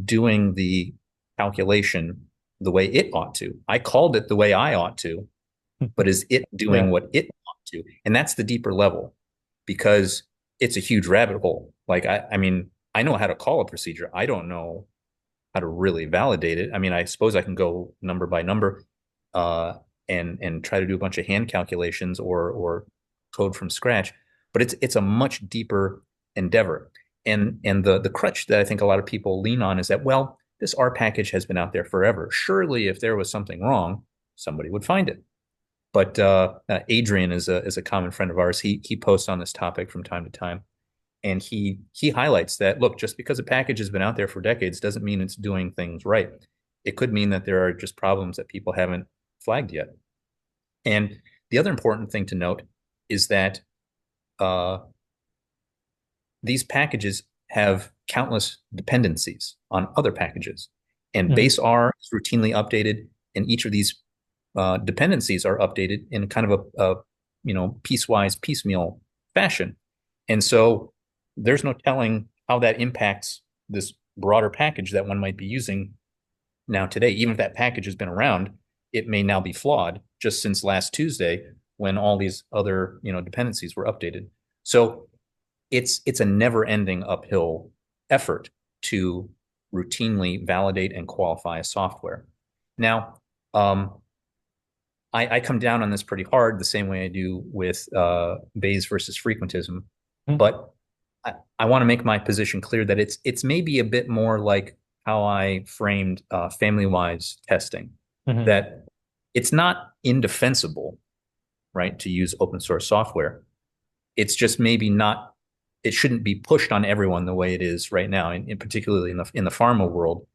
doing the calculation the way it ought to? I called it the way I ought to, but is it doing what it ought to? And that's the deeper level, because it's a huge rabbit hole. Like, I mean, I know how to call a procedure. I don't know how to really validate it. I mean, I suppose I can go number by number and try to do a bunch of hand calculations or code from scratch, but it's a much deeper endeavor. And the crutch that I think a lot of people lean on is that, well, this R package has been out there forever. Surely if there was something wrong, somebody would find it. But Adrian is a common friend of ours. He posts on this topic from time to time. And he highlights that, look, just because a package has been out there for decades doesn't mean it's doing things right. It could mean that there are just problems that people haven't flagged yet. And the other important thing to note is that these packages have countless dependencies on other packages. And base R is routinely updated, and each of these dependencies are updated in kind of a piecewise, piecemeal fashion. And so there's no telling how that impacts this broader package that one might be using now today. Even if that package has been around, it may now be flawed just since last Tuesday when all these other, dependencies were updated. So it's a never-ending uphill effort to routinely validate and qualify a software. Now, I come down on this pretty hard, the same way I do with Bayes versus frequentism, but I want to make my position clear that it's maybe a bit more like how I framed family-wise testing, that it's not indefensible, right, to use open source software. It's just maybe not, it shouldn't be pushed on everyone the way it is right now, and particularly in the pharma world.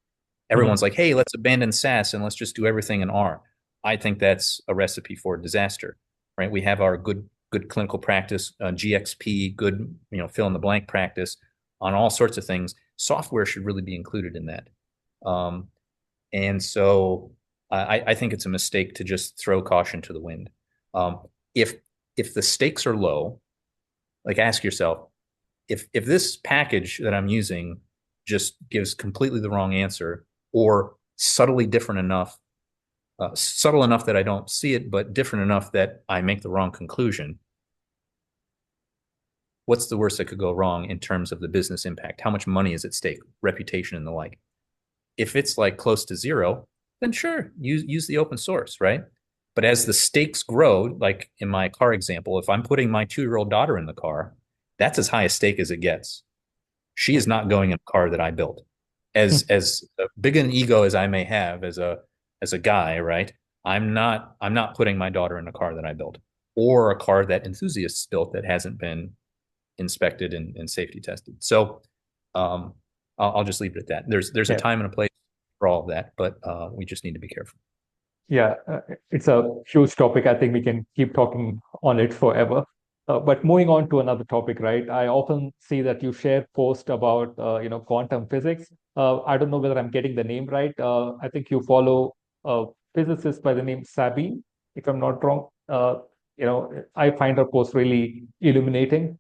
Everyone's like, hey, let's abandon SAS and let's just do everything in R. I think that's a recipe for disaster, right? We have our good clinical practice, GXP, good, fill in the blank practice on all sorts of things. Software should really be included in that. And so I think it's a mistake to just throw caution to the wind. If the stakes are low, like ask yourself, if this package that I'm using just gives completely the wrong answer or subtly different enough, subtle enough that I don't see it, but different enough that I make the wrong conclusion, what's the worst that could go wrong in terms of the business impact? How much money is at stake, reputation and the like? If it's like close to zero, then sure, use the open source, right? But as the stakes grow, like in my car example, if I'm putting my 2-year-old daughter in the car, that's as high a stake as it gets. She is not going in a car that I built. As big an ego as I may have as a guy, right? I'm not putting my daughter in a car that I built or a car that enthusiasts built that hasn't been inspected and safety tested. So I'll just leave it at that. There's a time and a place for all of that, but we just need to be careful. Yeah, it's a huge topic. I think we can keep talking on it forever. But moving on to another topic, right? I often see that you share posts about, quantum physics. I don't know whether I'm getting the name right. I think you follow a physicist by the name Sabine, if I'm not wrong. I find her post really illuminating.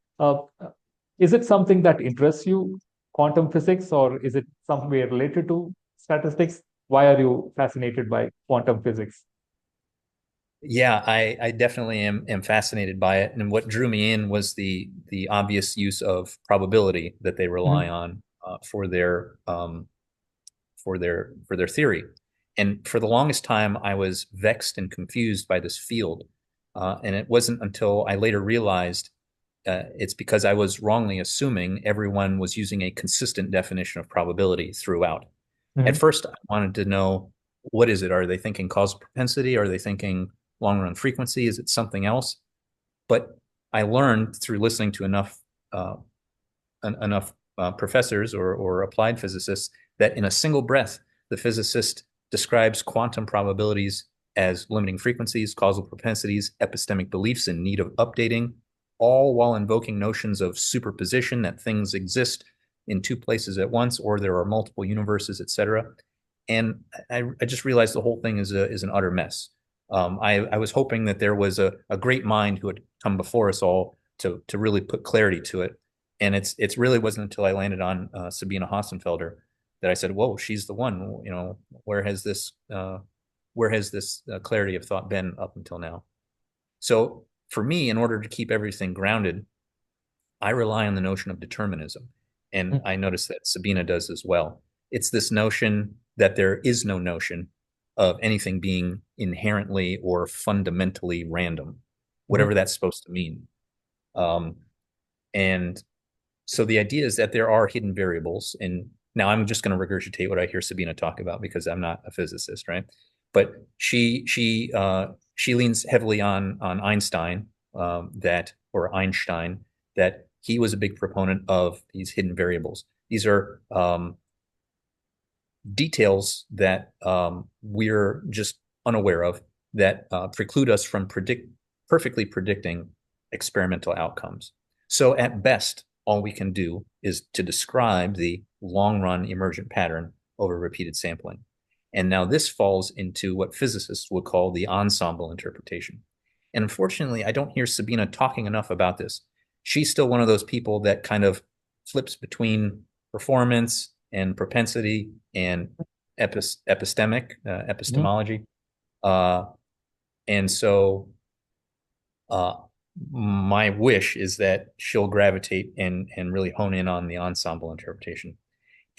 Is it something that interests you, quantum physics, or is it somewhere related to statistics? Why are you fascinated by quantum physics? Yeah, I definitely am fascinated by it. And what drew me in was the obvious use of probability that they rely on for their theory. And for the longest time, I was vexed and confused by this field. And it wasn't until I later realized it's because I was wrongly assuming everyone was using a consistent definition of probability throughout. At first, I wanted to know, what is it? Are they thinking causal propensity? Are they thinking long run frequency? Is it something else? But I learned through listening to enough professors or applied physicists that in a single breath, the physicist describes quantum probabilities as limiting frequencies, causal propensities, epistemic beliefs in need of updating, all while invoking notions of superposition, that things exist in two places at once, or there are multiple universes, etc. And I just realized the whole thing is an utter mess. I was hoping that there was a great mind who had come before us all to really put clarity to it. And it's really wasn't until I landed on Sabine Hassenfelder that I said, "Whoa, she's the one." Where has this clarity of thought been up until now? So for me, in order to keep everything grounded, I rely on the notion of determinism, and I notice that Sabina does as well. It's this notion that there is no notion of anything being inherently or fundamentally random, whatever that's supposed to mean. And so the idea is that there are hidden variables. And now I'm just going to regurgitate what I hear Sabina talk about because I'm not a physicist, right? But she leans heavily on Einstein, or Einstein, that he was a big proponent of these hidden variables. These are details that we're just unaware of that preclude us from perfectly predicting experimental outcomes. So at best, all we can do is to describe the long-run emergent pattern over repeated sampling. And now this falls into what physicists would call the ensemble interpretation. And unfortunately, I don't hear Sabina talking enough about this. she's still one of those people that kind of flips between performance and propensity and epistemology. And so my wish is that she'll gravitate and really hone in on the ensemble interpretation.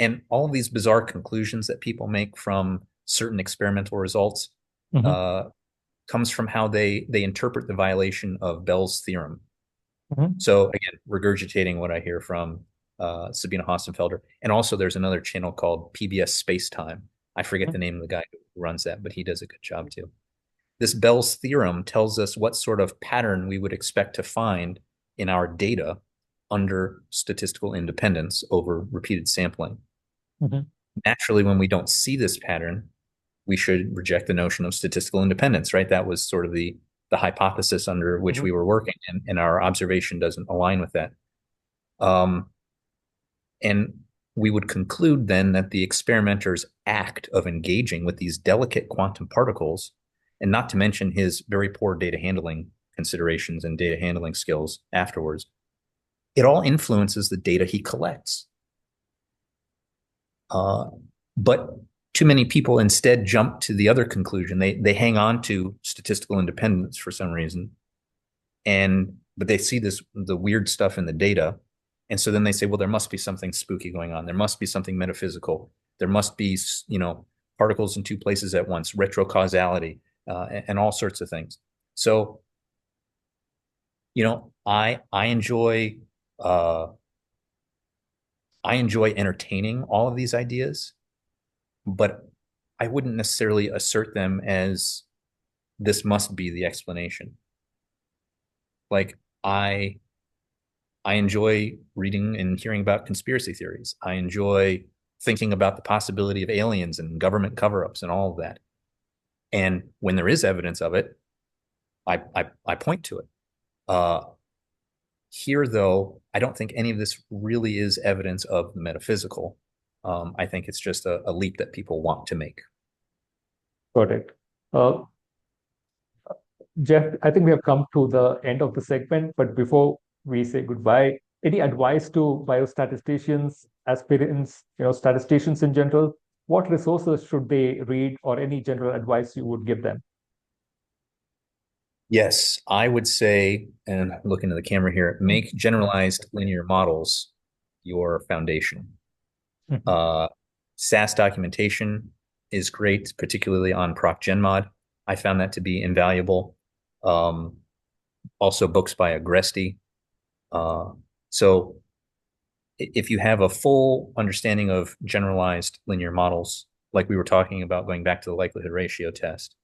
And all of these bizarre conclusions that people make from certain experimental results comes from how they interpret the violation of Bell's theorem. So again, regurgitating what I hear from Sabine Hossenfelder. And also there's another channel called PBS Spacetime. I forget the name of the guy who runs that, but he does a good job too. This Bell's theorem tells us what sort of pattern we would expect to find in our data under statistical independence over repeated sampling. Naturally, when we don't see this pattern, we should reject the notion of statistical independence, right? That was sort of the hypothesis under which we were working, and our observation doesn't align with that. And we would conclude then that the experimenter's act of engaging with these delicate quantum particles, and not to mention his very poor data handling considerations and data handling skills afterwards, it all influences the data he collects. But too many people instead jump to the other conclusion. They hang on to statistical independence for some reason, but they see the weird stuff in the data, and so then they say, well, there must be something spooky going on. There must be something metaphysical. There must be, particles in two places at once, retrocausality, and all sorts of things. So, I enjoy entertaining all of these ideas, but I wouldn't necessarily assert them as this must be the explanation. Like I enjoy reading and hearing about conspiracy theories. I enjoy thinking about the possibility of aliens and government cover-ups and all of that. And when there is evidence of it, I point to it. Here, though, I don't think any of this really is evidence of the metaphysical. I think it's just a leap that people want to make. Got it. Jeff, I think we have come to the end of the segment, but before we say goodbye, any advice to biostatisticians, aspirants, statisticians in general? What resources should they read, or any general advice you would give them? Yes, I would say, and I'm looking at the camera here, make generalized linear models your foundation. SAS documentation is great, particularly on ProcGenMod. I found that to be invaluable. Also books by Agresti. So if you have a full understanding of generalized linear models, like we were talking about going back to the likelihood ratio test,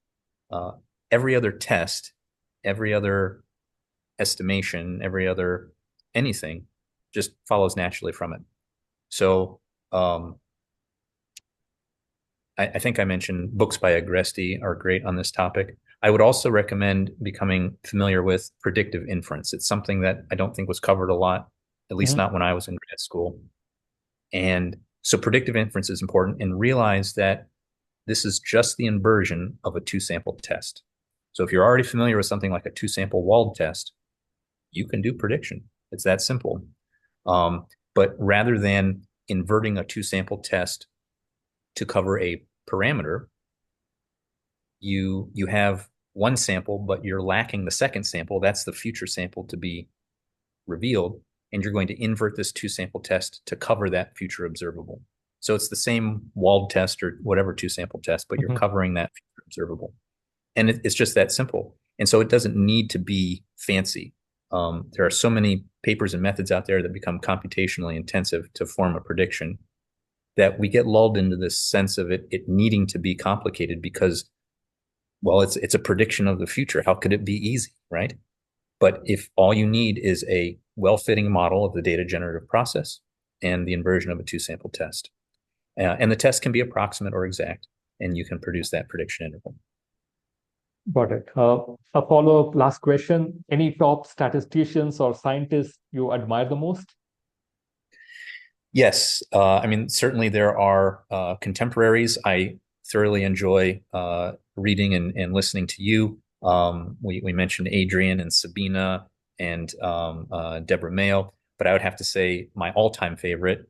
every other test, every other estimation, every other anything just follows naturally from it. So I think I mentioned books by Agresti are great on this topic. I would also recommend becoming familiar with predictive inference. It's something that I don't think was covered a lot, at least not when I was in grad school. And so predictive inference is important, and realize that this is just the inversion of a two-sample test. So if you're already familiar with something like a two-sample Wald test, you can do prediction. It's that simple. But rather than inverting a two-sample test to cover a parameter, you have one sample, but you're lacking the second sample. That's the future sample to be revealed, and you're going to invert this two-sample test to cover that future observable. So it's the same Wald test or whatever two-sample test, but you're covering that future observable. And it's just that simple. And so it doesn't need to be fancy. There are so many papers and methods out there that become computationally intensive to form a prediction that we get lulled into this sense of it needing to be complicated because, well, it's a prediction of the future. How could it be easy, right? But if all you need is a well-fitting model of the data generative process and the inversion of a two-sample test, and the test can be approximate or exact, and you can produce that prediction interval. Got it. A follow-up last question. Any top statisticians or scientists you admire the most? Yes. I mean, certainly there are contemporaries. I thoroughly enjoy reading and listening to you. We mentioned Adrian and Sabina and Deborah Mayo. But I would have to say my all-time favorite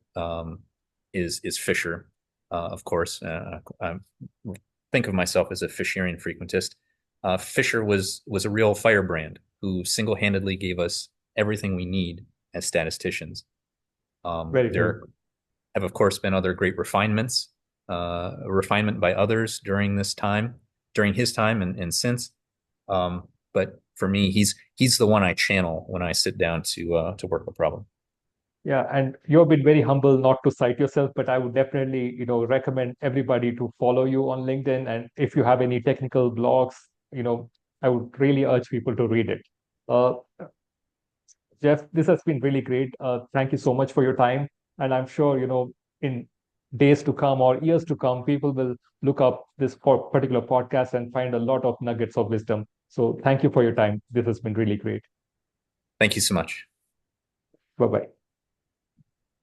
is Fisher, of course. I think of myself as a Fisherian frequentist. Fisher was a real firebrand who single-handedly gave us everything we need as statisticians. There have, of course, been other great refinement by others during his time and since. But for me, he's the one I channel when I sit down to work a problem. Yeah, and you've been very humble not to cite yourself, but I would definitely, recommend everybody to follow you on LinkedIn. And if you have any technical blogs, I would really urge people to read it. Jeff, this has been really great. Thank you so much for your time. And I'm sure, in days to come or years to come, people will look up this particular podcast and find a lot of nuggets of wisdom. So thank you for your time. This has been really great. Thank you so much. Bye-bye.